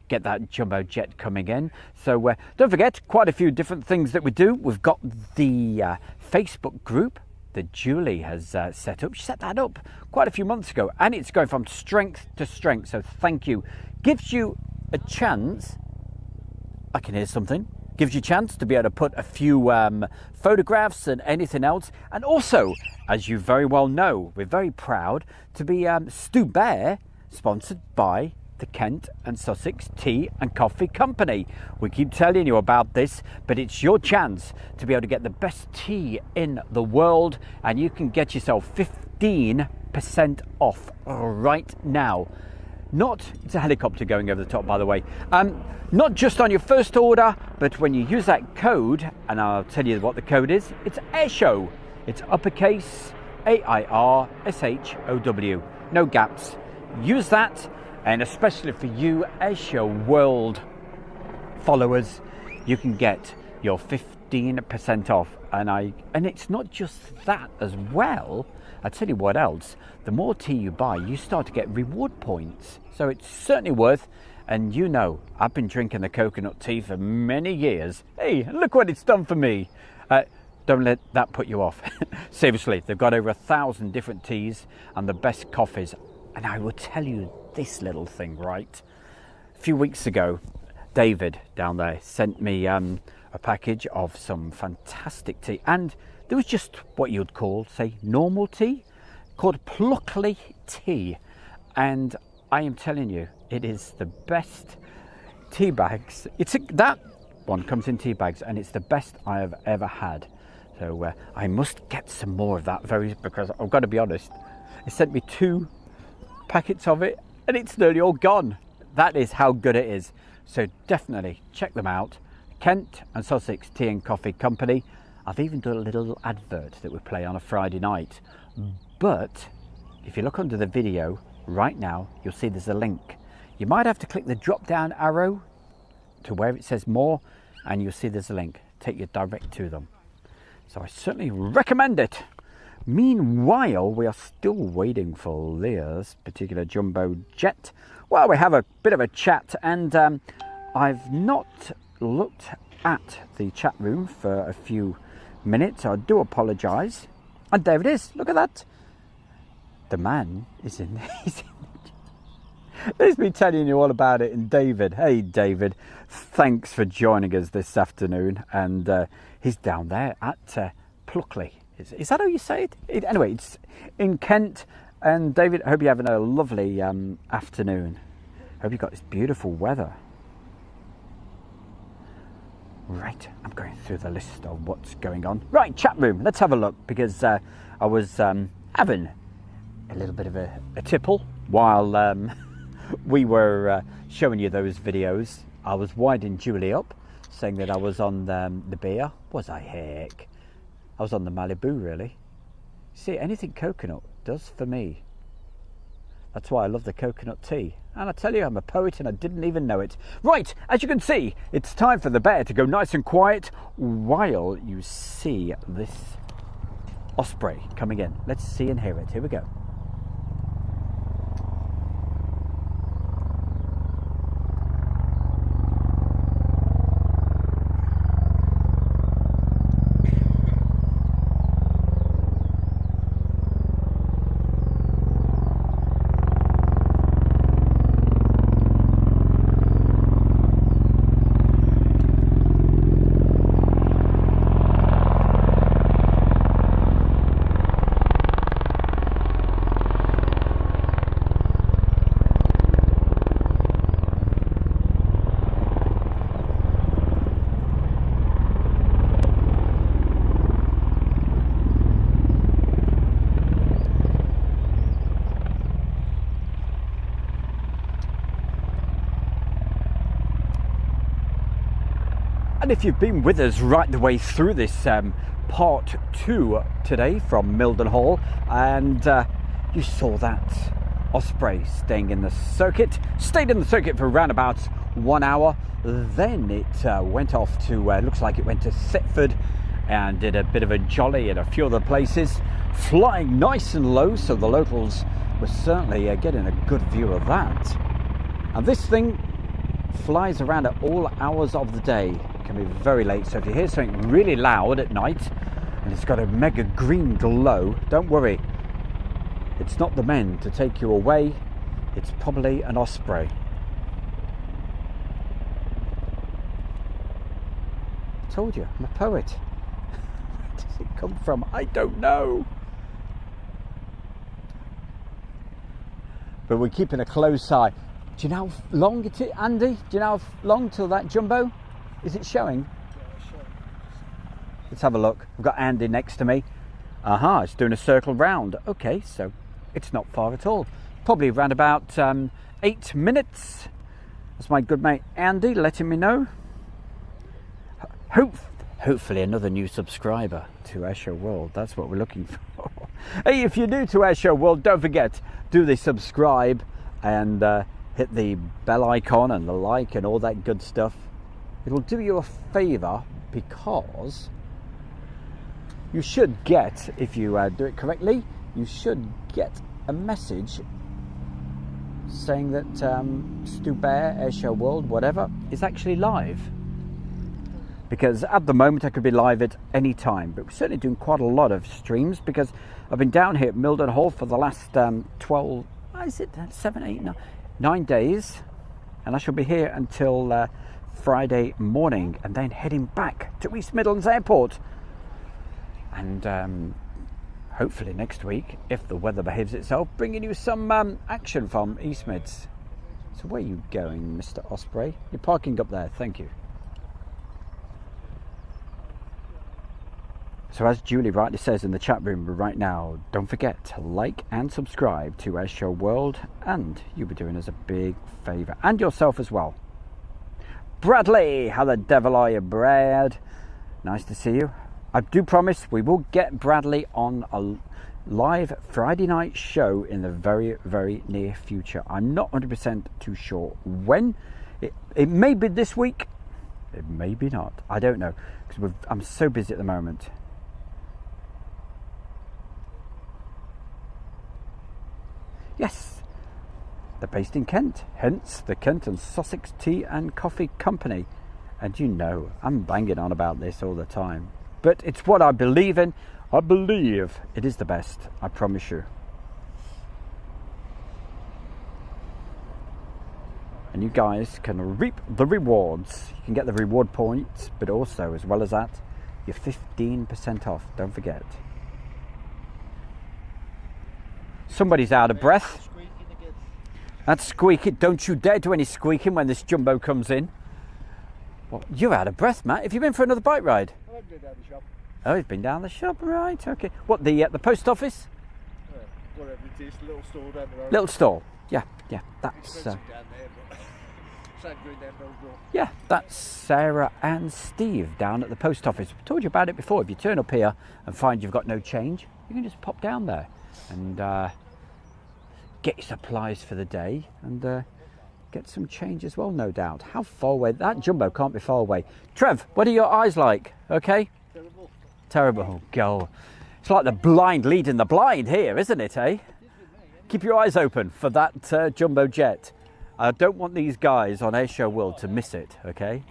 get that jumbo jet coming in. So don't forget, quite a few different things that we do. We've got the Facebook group that Julie has set up. She set that up quite a few months ago, and it's going from strength to strength, so thank you. Gives you a chance, I can hear something, gives you a chance to be able to put a few photographs and anything else. And also, as you very well know, we're very proud to be Stu Bear, sponsored by the Kent and Sussex Tea and Coffee Company. We keep telling you about this, but it's your chance to be able to get the best tea in the world, and you can get yourself 15% off right now. It's a helicopter going over the top, by the way. Not just on your first order, but when you use that code, and I'll tell you what the code is, it's Airshow. It's uppercase AIRSHOW. No gaps. Use that, and especially for you Airshow World followers, you can get your 15% off. And it's not just that as well. I tell you what else, the more tea you buy, you start to get reward points. So it's certainly worth, and you know, I've been drinking the coconut tea for many years. Hey, look what it's done for me. Don't let that put you off. Seriously, they've got over 1,000 different teas and the best coffees. And I will tell you this little thing, right? A few weeks ago, David down there sent me a package of some fantastic tea, and there was just what you'd call, say, normal tea, called Pluckley tea, and I am telling you, it is the best tea bags. That one comes in tea bags, and it's the best I have ever had. So I must get some more of that because I've got to be honest, he sent me 2 packets of it, and it's nearly all gone. That is how good it is. So definitely check them out. Kent and Sussex Tea and Coffee Company. I've even done a little advert that we play on a Friday night. But if you look under the video right now, you'll see there's a link. You might have to click the drop down arrow to where it says more, and you'll see there's a link. Take you direct to them. So I certainly recommend it. Meanwhile, we are still waiting for Leah's particular jumbo jet. Well, we have a bit of a chat, and I've not looked at the chat room for a few minutes. I do apologise. And there it is. Look at that. The man is in. There's me telling you all about it. And David, hey David, thanks for joining us this afternoon. And he's down there at Pluckley. Is that how you say it? Anyway, it's in Kent. And David, I hope you're having a lovely afternoon. Hope you got this beautiful weather. Right, I'm going through the list of what's going on. Right, chat room, let's have a look, because I was having a little bit of a tipple while we were showing you those videos. I was winding Julie up, saying that I was on the beer. Was I, heck? I was on the Malibu, really. See, anything coconut does for me. That's why I love the coconut tea. And I tell you, I'm a poet and I didn't even know it. Right, as you can see, it's time for the bear to go nice and quiet while you see this osprey coming in. Let's see and hear it. Here we go. if you've been with us right the way through this part 2 today from Mildenhall, and you saw that Osprey stayed in the circuit for around about 1 hour. Then it went off to, looks like it went to Thetford and did a bit of a jolly at a few other places, flying nice and low, so the locals were certainly getting a good view of that. And this thing flies around at all hours of the day. It can be very late, so if you hear something really loud at night and it's got a mega green glow, don't worry, it's not the men to take you away, it's probably an Osprey. I told you, I'm a poet. Where does it come from? I don't know. But we're keeping a close eye. Do you know how long it is, Andy? Do you know how long till that jumbo? Is it showing? Yeah, it's showing. Let's have a look. We've got Andy next to me. Aha, it's doing a circle round. Okay, so it's not far at all. Probably around about 8 minutes. That's my good mate Andy letting me know. Hopefully another new subscriber to Airshow World. That's what we're looking for. Hey, if you're new to Airshow World, don't forget, do the subscribe and hit the bell icon and the like and all that good stuff. It'll do you a favour, because you should get, if you do it correctly, you should get a message saying that Stu Bear, Airshow World, whatever, is actually live. Because at the moment I could be live at any time, but we're certainly doing quite a lot of streams, because I've been down here at Mildenhall for the last 9 days, and I shall be here until Friday morning, and then heading back to East Midlands Airport. And hopefully next week, if the weather behaves itself, bringing you some action from East Mids. So where are you going, Mr. Osprey? You're parking up there, thank you. So as Julie rightly says in the chat room right now, don't forget to like and subscribe to Airshow World, and you'll be doing us a big favour, and yourself as well. Bradley, how the devil are you, Brad? Nice to see you. I do promise we will get Bradley on a live Friday night show in the very, very near future. I'm not 100% too sure when. It may be this week, it may be not. I don't know, because I'm so busy at the moment. Yes, they're based in Kent, hence the Kent and Sussex Tea and Coffee Company. And you know, I'm banging on about this all the time, but it's what I believe in. I believe it is the best, I promise you. And you guys can reap the rewards. You can get the reward points, but also, as well as that, you're 15% off, don't forget. Somebody's out of breath. That's squeaking. Don't you dare do any squeaking when this jumbo comes in. Well, you're out of breath, Matt. Have you been for another bike ride? I've been down the shop. Oh, he's been down the shop, right? Okay. What, the post office? Whatever it is, little store down the road. Little store. Yeah. That's Expensive down there, but same going down Millwall. yeah. That's Sarah and Steve down at the post office. I told you about it before. If you turn up here and find you've got no change, you can just pop down there and get your supplies for the day and get some change as well, no doubt. How far away? That jumbo can't be far away. Trev, what are your eyes like? Okay? Terrible. Terrible. Oh, God. It's like the blind leading the blind here, isn't it, eh? Keep your eyes open for that jumbo jet. I don't want these guys on Airshow World to miss it, okay?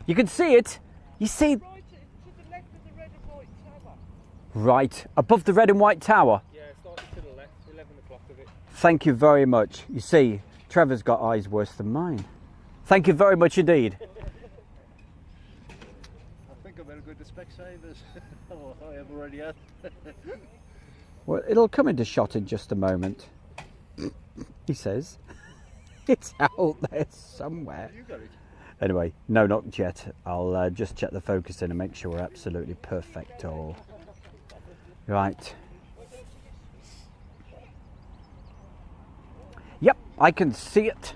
You can see it. You see? Right to the left of the red and white tower. Right, above the red and white tower. Yeah, starting to the left, 11 o'clock of it. Thank you very much. You see, Trevor's got eyes worse than mine. Thank you very much indeed. I think I'm better go to Specsavers. Oh, I have already had. Well, it'll come into shot in just a moment. He says. It's out there somewhere. You got it. Anyway, no, not yet. I'll just check the focus in and make sure we're absolutely perfect all. Right. Yep, I can see it.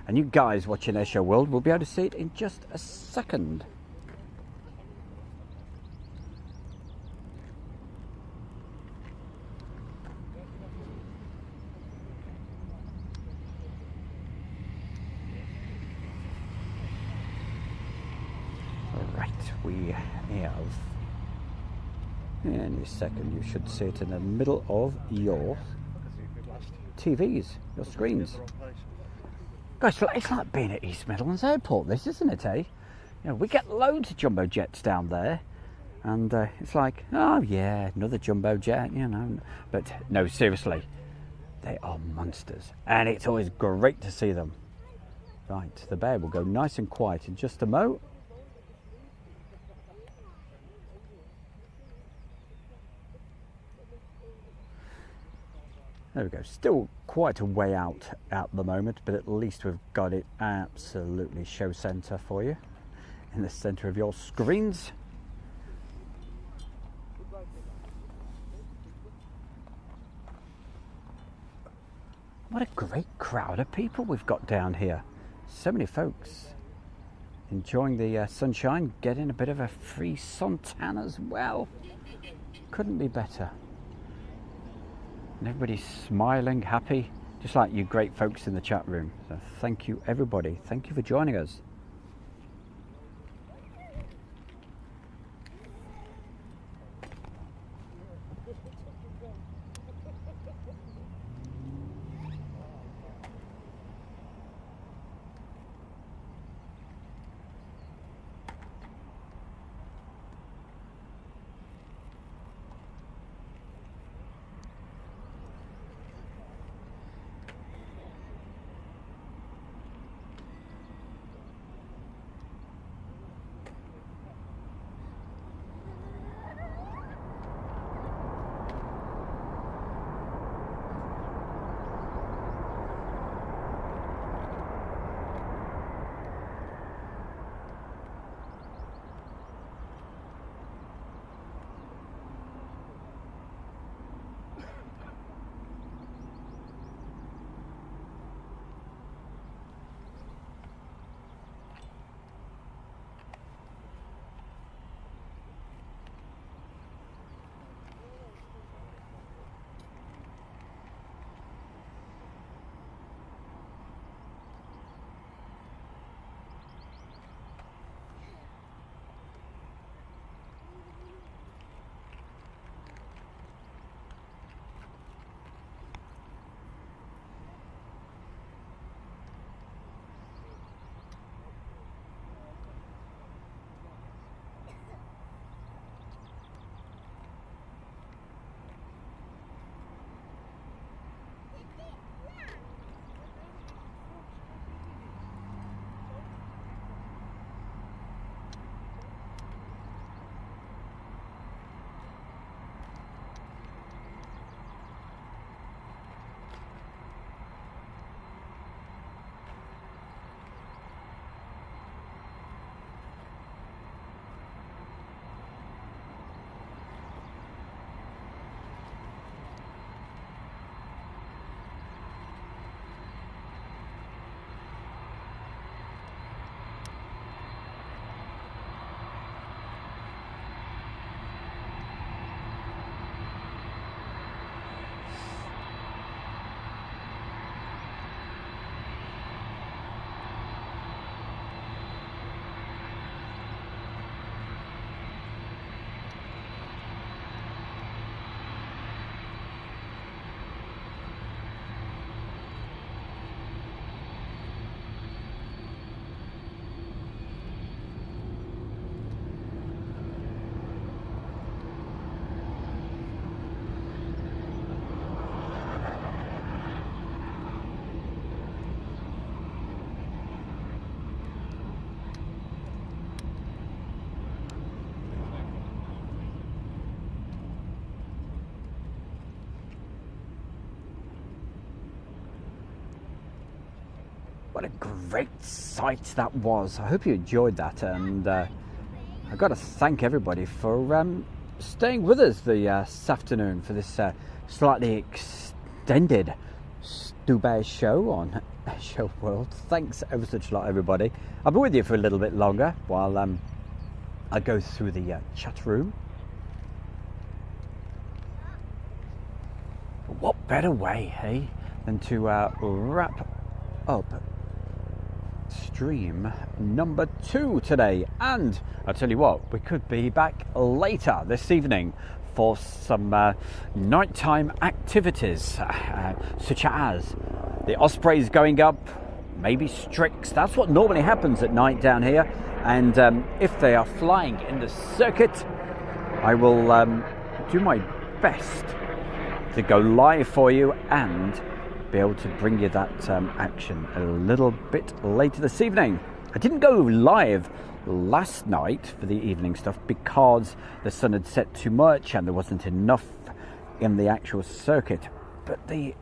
And you guys watching Airshow World will be able to see it in just a second. we have, any second you should see it in the middle of your TVs, your screens. Guys, it's like being at East Midlands Airport, this, isn't it, eh? You know, we get loads of jumbo jets down there, and it's like, oh yeah, another jumbo jet, you know. But no, seriously, they are monsters, and it's always great to see them. Right, the bear will go nice and quiet in just a mo. There we go, still quite a way out at the moment, but at least we've got it absolutely show centre for you, in the centre of your screens. What a great crowd of people we've got down here. So many folks enjoying the sunshine, getting a bit of a free suntan as well. Couldn't be better. And everybody's smiling, happy, just like you great folks in the chat room. So thank you everybody. Thank you for joining us. What a great sight that was. I hope you enjoyed that, and I've got to thank everybody for staying with us this afternoon for this slightly extended Stu Bear show on Show World. Thanks ever such a lot, everybody. I'll be with you for a little bit longer while I go through the chat room. But what better way, hey, than to wrap up stream number 2 today, and I'll tell you what, we could be back later this evening for some nighttime activities, such as the Ospreys going up, maybe Strix. That's what normally happens at night down here, and if they are flying in the circuit, I will do my best to go live for you and be able to bring you that action a little bit later this evening. I didn't go live last night for the evening stuff because the sun had set too much and there wasn't enough in the actual circuit. But the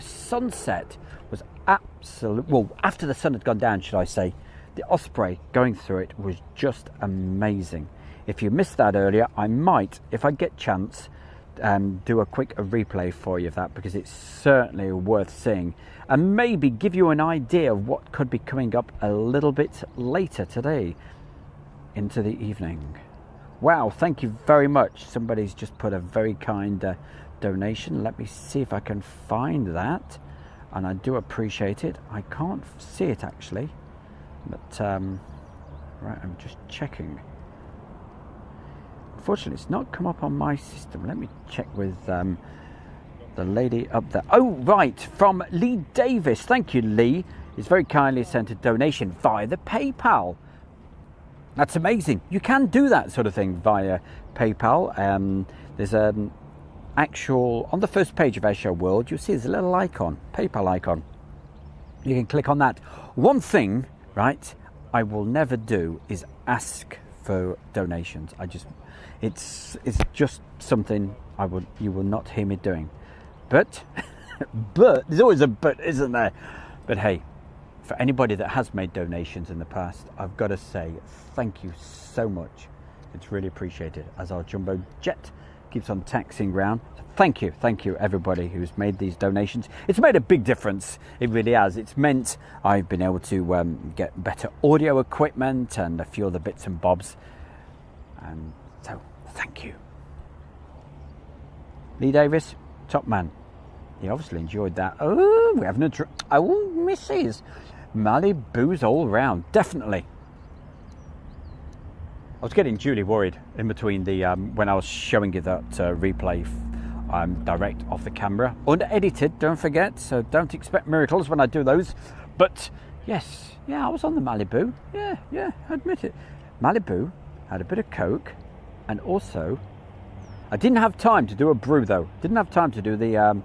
sunset was absolute. Well, after the sun had gone down, should I say, the Osprey going through it was just amazing. If you missed that earlier, I might, if I get chance, do a quick replay for you of that, because it's certainly worth seeing and maybe give you an idea of what could be coming up a little bit later today into the evening. Wow, thank you very much. Somebody's just put a very kind donation. Let me see if I can find that, and I do appreciate it. I can't see it actually, but right, I'm just checking. Unfortunately, it's not come up on my system. Let me check with the lady up there. Oh, right, from Lee Davis. Thank you, Lee. He's very kindly sent a donation via the PayPal. That's amazing. You can do that sort of thing via PayPal. There's an actual, on the first page of Airshow World, you'll see there's a little icon, PayPal icon. You can click on that. One thing, right, I will never do is ask for donations. It's just something you will not hear me doing. But there's always a but, isn't there? But hey, for anybody that has made donations in the past, I've got to say thank you so much. It's really appreciated as our jumbo jet keeps on taxiing round. So thank you everybody who's made these donations. It's made a big difference. It really has. It's meant I've been able to get better audio equipment and a few other bits and bobs. And so, thank you. Lee Davis, top man. He obviously enjoyed that. Oh, we're having a drink. Oh, Mrs. Malibu's all round. Definitely. I was getting duly worried in between the when I was showing you that replay direct off the camera. Unedited, don't forget. So don't expect miracles when I do those. But, yes. Yeah, I was on the Malibu. Yeah, admit it. Malibu. Had a bit of Coke, and also I didn't have time to do a brew though. Didn't have time to do the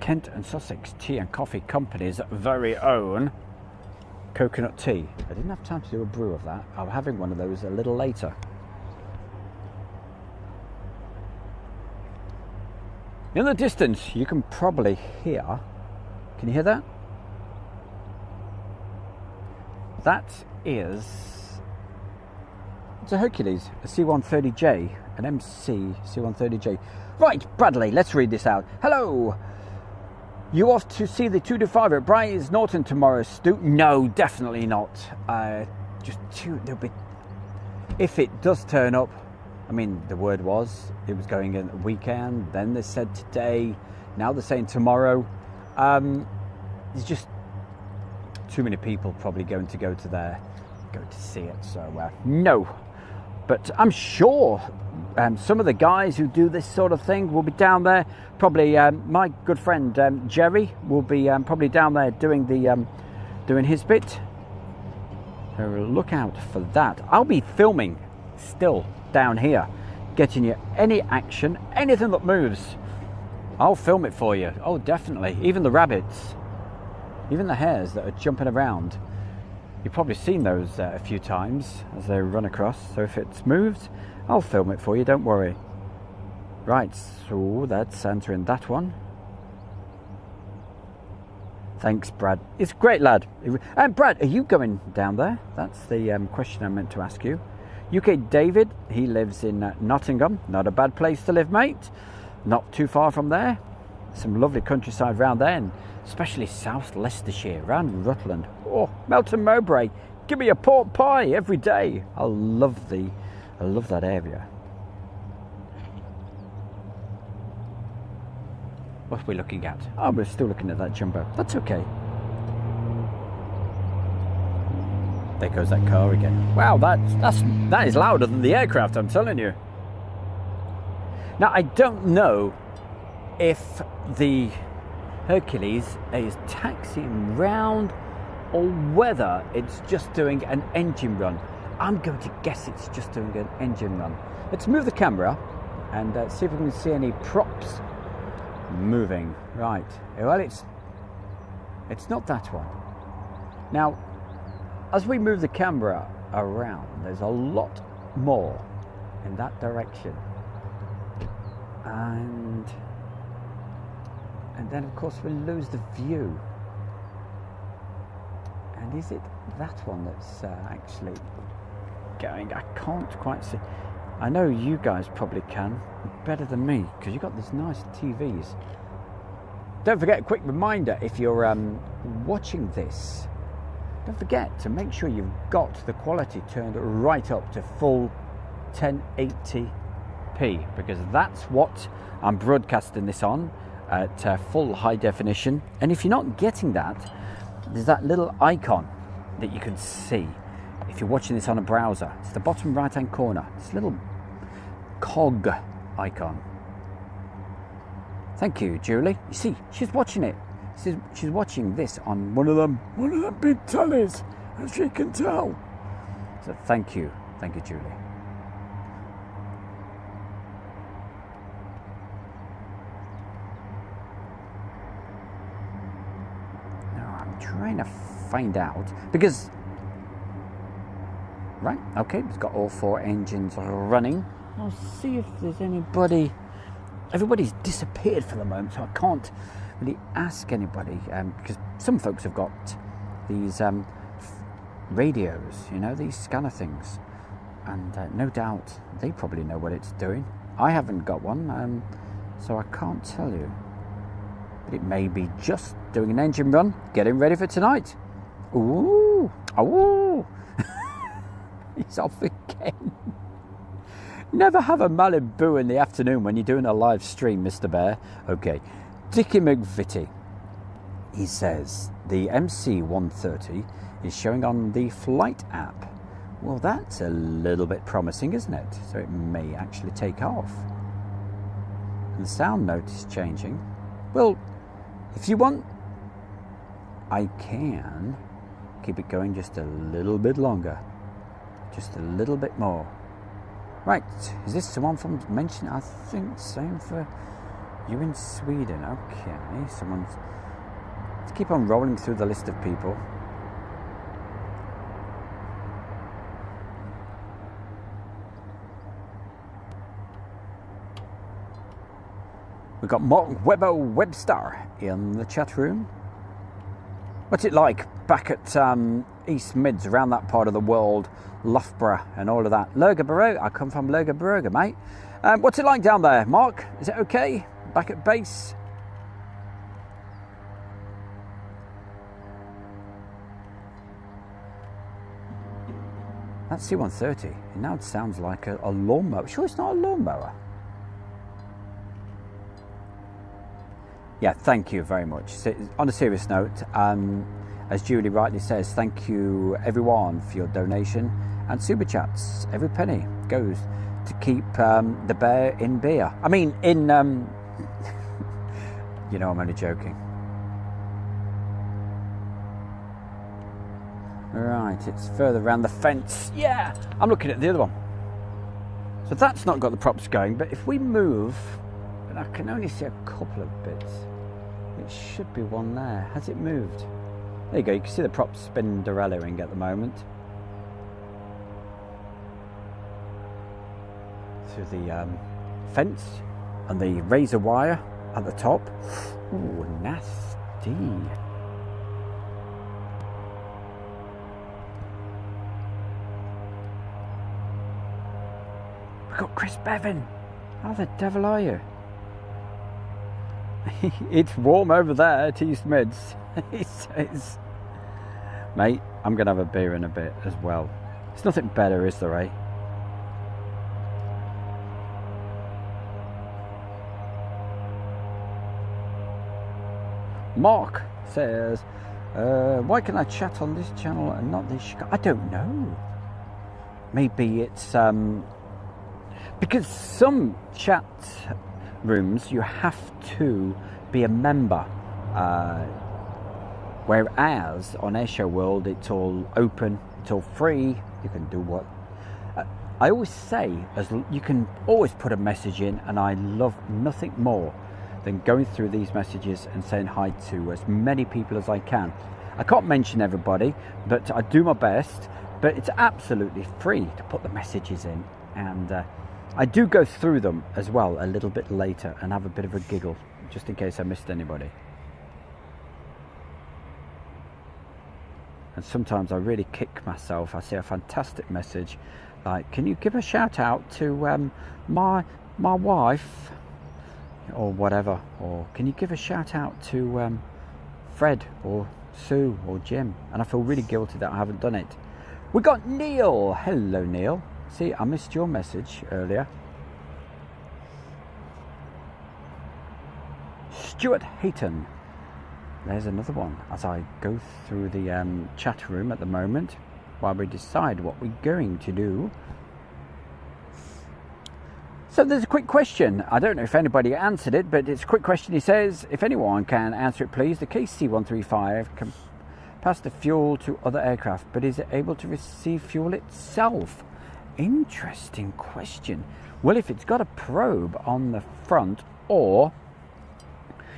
Kent and Sussex Tea and Coffee Company's very own coconut tea. I didn't have time to do a brew of that. I'm having one of those a little later. In the distance, you can probably hear. Can you hear that? That is. It's a Hercules, a C-130J, an MC C-130J. Right, Bradley, let's read this out. Hello. You off to see the 225 at Bryce Norton tomorrow, Stu? No, definitely not. There'll be. If it does turn up, I mean, the word was it was going in the weekend. Then they said today. Now they're saying tomorrow. There's just too many people probably going to go to see it. So no. But I'm sure some of the guys who do this sort of thing will be down there. Probably my good friend Jerry will be probably down there doing his bit. So look out for that. I'll be filming still down here, getting you any action, anything that moves. I'll film it for you. Oh, definitely. Even the rabbits, even the hares that are jumping around. You've probably seen those a few times as they run across, so if it's moved, I'll film it for you, don't worry. Right, so that's answering that one. Thanks, Brad. It's a great lad. And Brad, are you going down there? That's the question I meant to ask you. UK David, he lives in Nottingham. Not a bad place to live, mate. Not too far from there. Some lovely countryside round there, and especially South Leicestershire, around Rutland. Oh, Melton Mowbray, give me a pork pie every day. I love that area. What are we looking at? Oh, we're still looking at that jumbo. That's okay. There goes that car again. Wow, that is louder than the aircraft, I'm telling you. Now, I don't know if the Hercules is taxiing round or whether it's just doing an engine run. I'm going to guess it's just doing an engine run. Let's move the camera and see if we can see any props moving. Right, well, it's not that one. Now, as we move the camera around, there's a lot more in that direction. And then, of course, we lose the view. And is it that one that's actually going? I can't quite see. I know you guys probably can better than me because you've got these nice TVs. Don't forget, a quick reminder, if you're watching this, don't forget to make sure you've got the quality turned right up to full 1080p, because that's what I'm broadcasting this on at full high definition. And if you're not getting that, there's that little icon that you can see if you're watching this on a browser. It's the bottom right hand corner. It's a little cog icon. Thank you, Julie. You see, she's watching it. She's watching this on one of them big tellies, as she can tell. So thank you, Julie. Now I'm trying to find out because, right? Okay, it's got all 4 engines running. I'll see if there's anybody. Everybody's disappeared for the moment, so I can't really ask anybody because some folks have got these radios, you know, these scanner things, and no doubt they probably know what it's doing. I haven't got one, so I can't tell you, but it may be just doing an engine run, getting ready for tonight. Ooh, oh, he's off again. Never have a Malibu in the afternoon when you're doing a live stream, Mr. Bear. Okay, Dickie McVitie. He says the MC-130 is showing on the flight app. Well, that's a little bit promising, isn't it? So it may actually take off. And the sound note is changing. Well, if you want, I can keep it going just a little bit longer. Just a little bit more. Right, is this someone from mentioned? I think same for you in Sweden. Okay, someone's. Let's keep on rolling through the list of people. We've got Mark Webster in the chat room. What's it like back at East Mids, around that part of the world, Loughborough and all of that? Lerga I come from Lerga, mate. What's it like down there, Mark? Is it okay? Back at base? That C-130, now it sounds like a lawnmower. Sure it's not a lawnmower? Yeah, thank you very much. On a serious note, as Julie rightly says, thank you everyone for your donation and super chats. Every penny goes to keep the bear in beer. I mean, in, you know, I'm only joking. Right, it's further around the fence. Yeah, I'm looking at the other one. So that's not got the props going, but if we move, and I can only see a couple of bits. It should be one there. Has it moved? There you go. You can see the props spinderelloing at the moment. Through the fence and the razor wire at the top. Ooh, nasty. We've got Chris Bevan. How the devil are you? It's warm over there at East Mids, he says. Mate, I'm going to have a beer in a bit as well. It's nothing better, is there, eh? Mark says, Why can I chat on this channel and not this? I don't know. Maybe it's because some chat rooms you have to be a member, whereas on Airshow World it's all open, it's all free. You can do what I always say, you can always put a message in, and I love nothing more than going through these messages and saying hi to as many people as I can. I can't mention everybody, but I do my best. But it's absolutely free to put the messages in, and I do go through them as well a little bit later and have a bit of a giggle, just in case I missed anybody. And sometimes I really kick myself. I see a fantastic message like, can you give a shout out to my wife or whatever, or can you give a shout out to Fred or Sue or Jim? And I feel really guilty that I haven't done it. We got Neil. Hello, Neil. See, I missed your message earlier. Stuart Hayton. There's another one as I go through the chat room at the moment while we decide what we're going to do. So there's a quick question. I don't know if anybody answered it, but it's a quick question. He says, if anyone can answer it, please. The KC-135 can pass the fuel to other aircraft, but is it able to receive fuel itself? Interesting question. Well, if it's got a probe on the front, or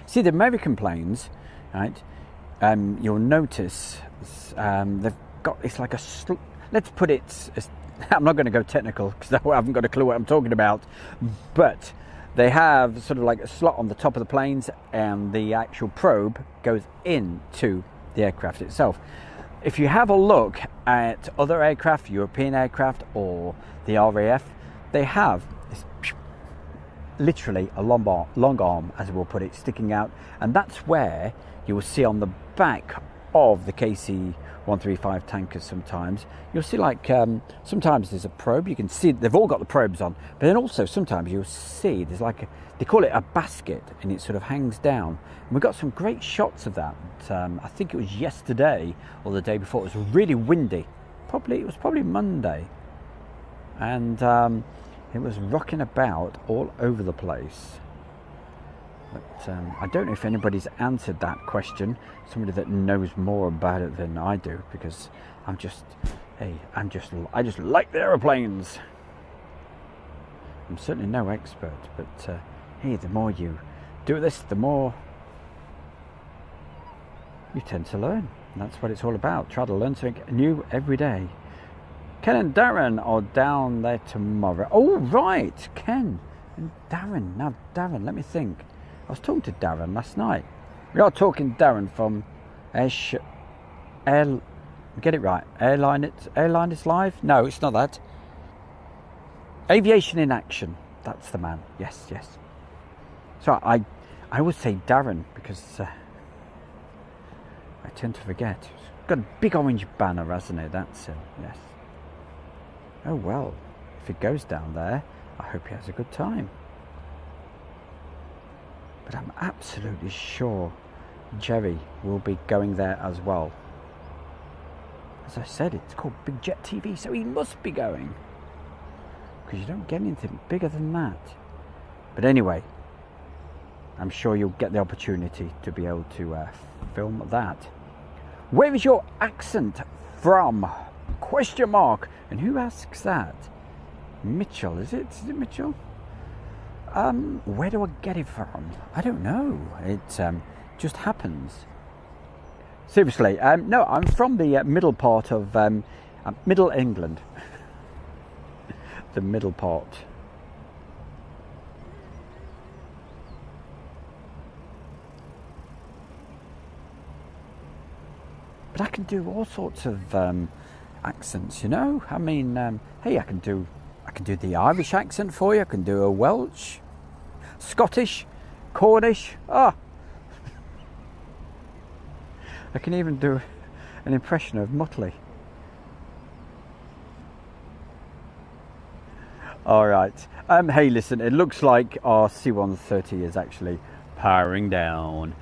see the American planes, right? You'll notice they've got, it's like a let's put it. I'm not going to go technical because I haven't got a clue what I'm talking about, but they have sort of like a slot on the top of the planes, and the actual probe goes into the aircraft itself. If you have a look at other aircraft, European aircraft or the RAF, they have this, literally a long arm, as we'll put it, sticking out, and that's where you will see on the back of the KC-135 tankers sometimes, you'll see like sometimes there's a probe. You can see they've all got the probes on, but then also sometimes you'll see there's like they call it a basket, and it sort of hangs down. And we got some great shots of that. I think it was yesterday or the day before. It was really windy. It was probably Monday, and it was rocking about all over the place. But I don't know if anybody's answered that question. Somebody that knows more about it than I do, because I just like the aeroplanes. I'm certainly no expert, but hey, the more you do this, the more you tend to learn. And that's what it's all about. Try to learn something new every day. Ken and Darren are down there tomorrow. Oh, right, Ken and Darren. Now, Darren, let me think. I was talking to Darren last night. We are talking Darren from get it right. Airline is Live? No, it's not that. Aviation in Action. That's the man. Yes. So I always say Darren because I tend to forget. It's got a big orange banner, hasn't it? That's him. Yes. Oh well. If it goes down there, I hope he has a good time. But I'm absolutely sure Jerry will be going there as well. As I said, it's called Big Jet TV, so he must be going. Because you don't get anything bigger than that. But anyway, I'm sure you'll get the opportunity to be able to film that. Where is your accent from? Question mark. And who asks that? Mitchell, is it? Is it Mitchell? Where do I get it from? I don't know. It just happens. Seriously, no, I'm from the middle part of Middle England. The middle part. But I can do all sorts of accents, you know. I mean, hey, I can do the Irish accent for you. I can do a Welsh, Scottish, Cornish. I can even do an impression of Muttley. All right. Hey, listen. It looks like our C-130 is actually powering down.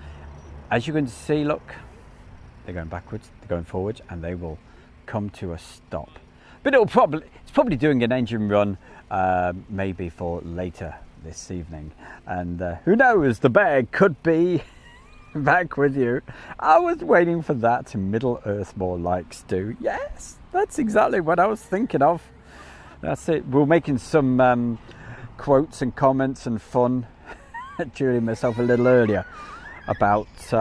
As you can see, look, they're going backwards, they're going forwards, and they will come to a stop. But it's probably doing an engine run, maybe for later this evening. And who knows, the bear could be back with you. I was waiting for that to Middle Earth more like Stu. Yes, that's exactly what I was thinking of. That's it. We're making some quotes and comments and fun during myself a little earlier about it's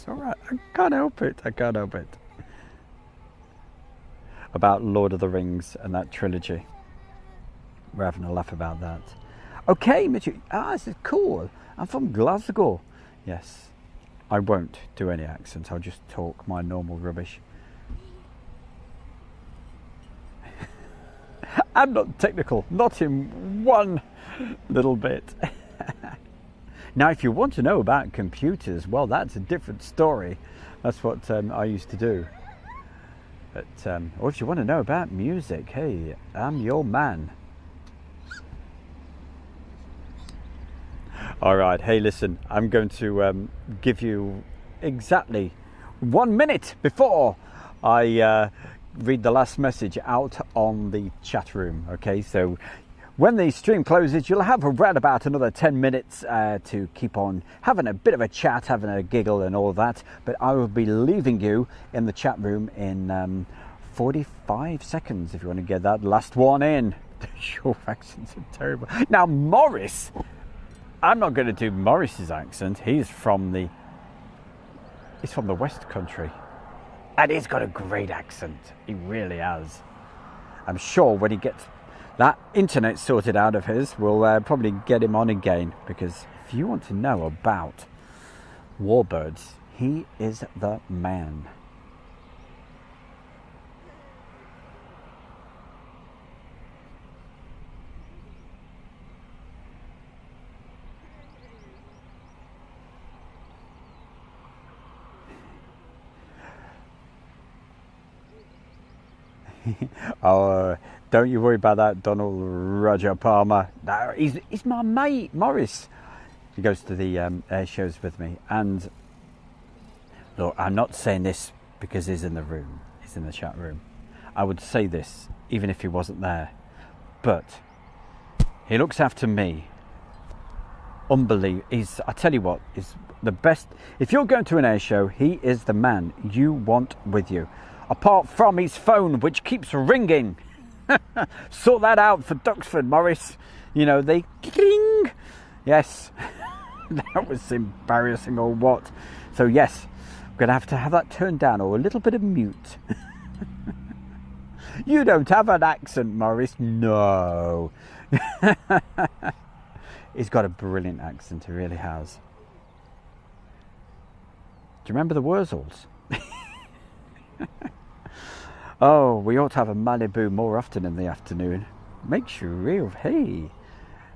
alright, I can't help it, about Lord of the Rings and that trilogy. We're having a laugh about that. Okay, Mitchell, this is cool. I'm from Glasgow. Yes, I won't do any accents, I'll just talk my normal rubbish. I'm not technical, not in one little bit. Now, if you want to know about computers, well, that's a different story. That's what I used to do. But, or if you want to know about music, hey, I'm your man. All right, hey, listen, I'm going to give you exactly 1 minute before I read the last message out on the chat room. Okay, so when the stream closes, you'll have around about another 10 minutes to keep on having a bit of a chat, having a giggle and all that. But I will be leaving you in the chat room in 45 seconds if you want to get that last one in. Your accents are terrible. Now, Morris, I'm not going to do Morris's accent. He's from the West Country. And he's got a great accent. He really has. I'm sure when he gets that internet sorted out of his, we'll probably get him on again, because if you want to know about warbirds, he is the man. Oh, don't you worry about that, Donald Roger Palmer. No, he's my mate, Morris. He goes to the air shows with me. And look, I'm not saying this because he's in the room. He's in the chat room. I would say this even if he wasn't there. But he looks after me. Unbelievable. I tell you what, he's the best. If you're going to an air show, he is the man you want with you. Apart from his phone, which keeps ringing. Sort that out for Duxford, Morris. You know, they ding. Yes, that was embarrassing or what. So yes, I'm going to have that turned down or a little bit of mute. You don't have an accent, Morris. No. He's got a brilliant accent, he really has. Do you remember the Wurzels? Oh, we ought to have a Malibu more often in the afternoon. Makes you real, hey,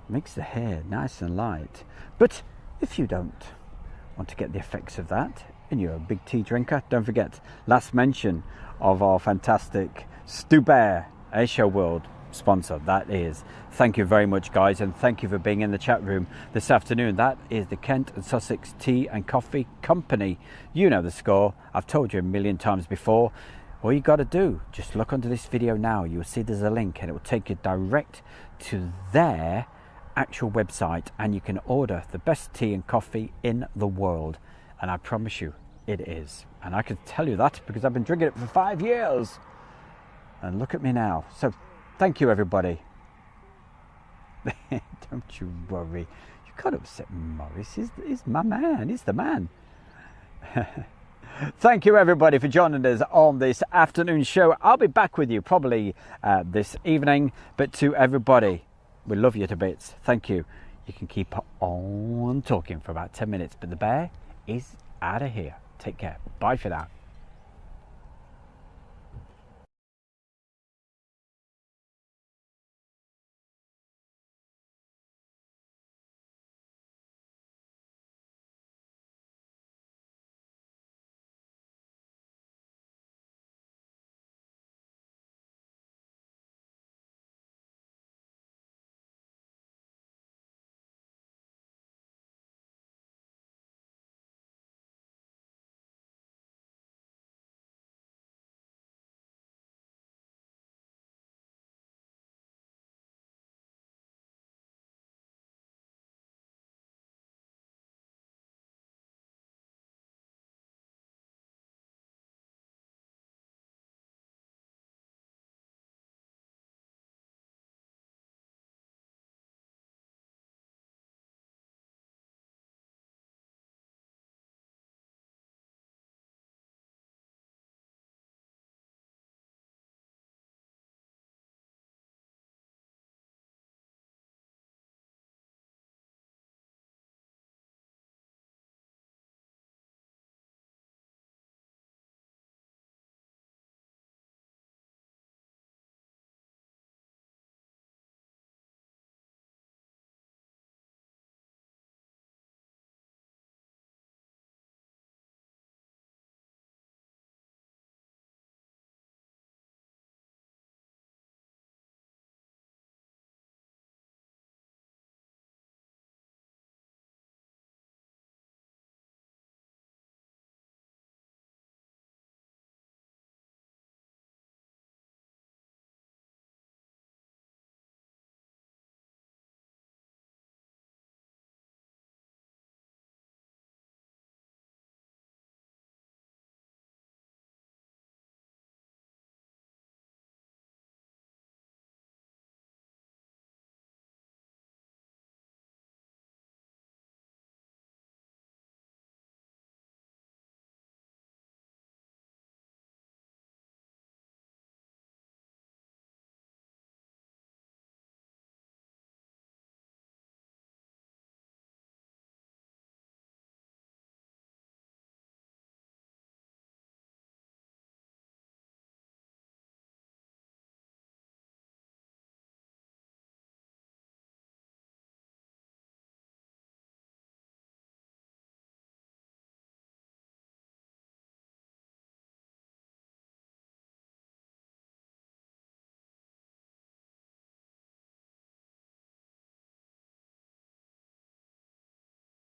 makes the hair nice and light. But if you don't want to get the effects of that and you're a big tea drinker, don't forget, last mention of our fantastic Stu Bear Airshow World sponsor, that is. Thank you very much, guys, and thank you for being in the chat room this afternoon. That is the Kent and Sussex Tea and Coffee Company. You know the score. I've told you a million times before. All you got to do, just look under this video now. You'll see there's a link and it will take you direct to their actual website, and you can order the best tea and coffee in the world. And I promise you, it is. And I can tell you that because I've been drinking it for 5 years. And look at me now. So thank you, everybody. Don't you worry. You can't upset Morris. He's my man. He's the man. Thank you, everybody, for joining us on this afternoon show. I'll be back with you probably this evening. But to everybody, we love you to bits. Thank you. You can keep on talking for about 10 minutes. But the bear is out of here. Take care. Bye for now.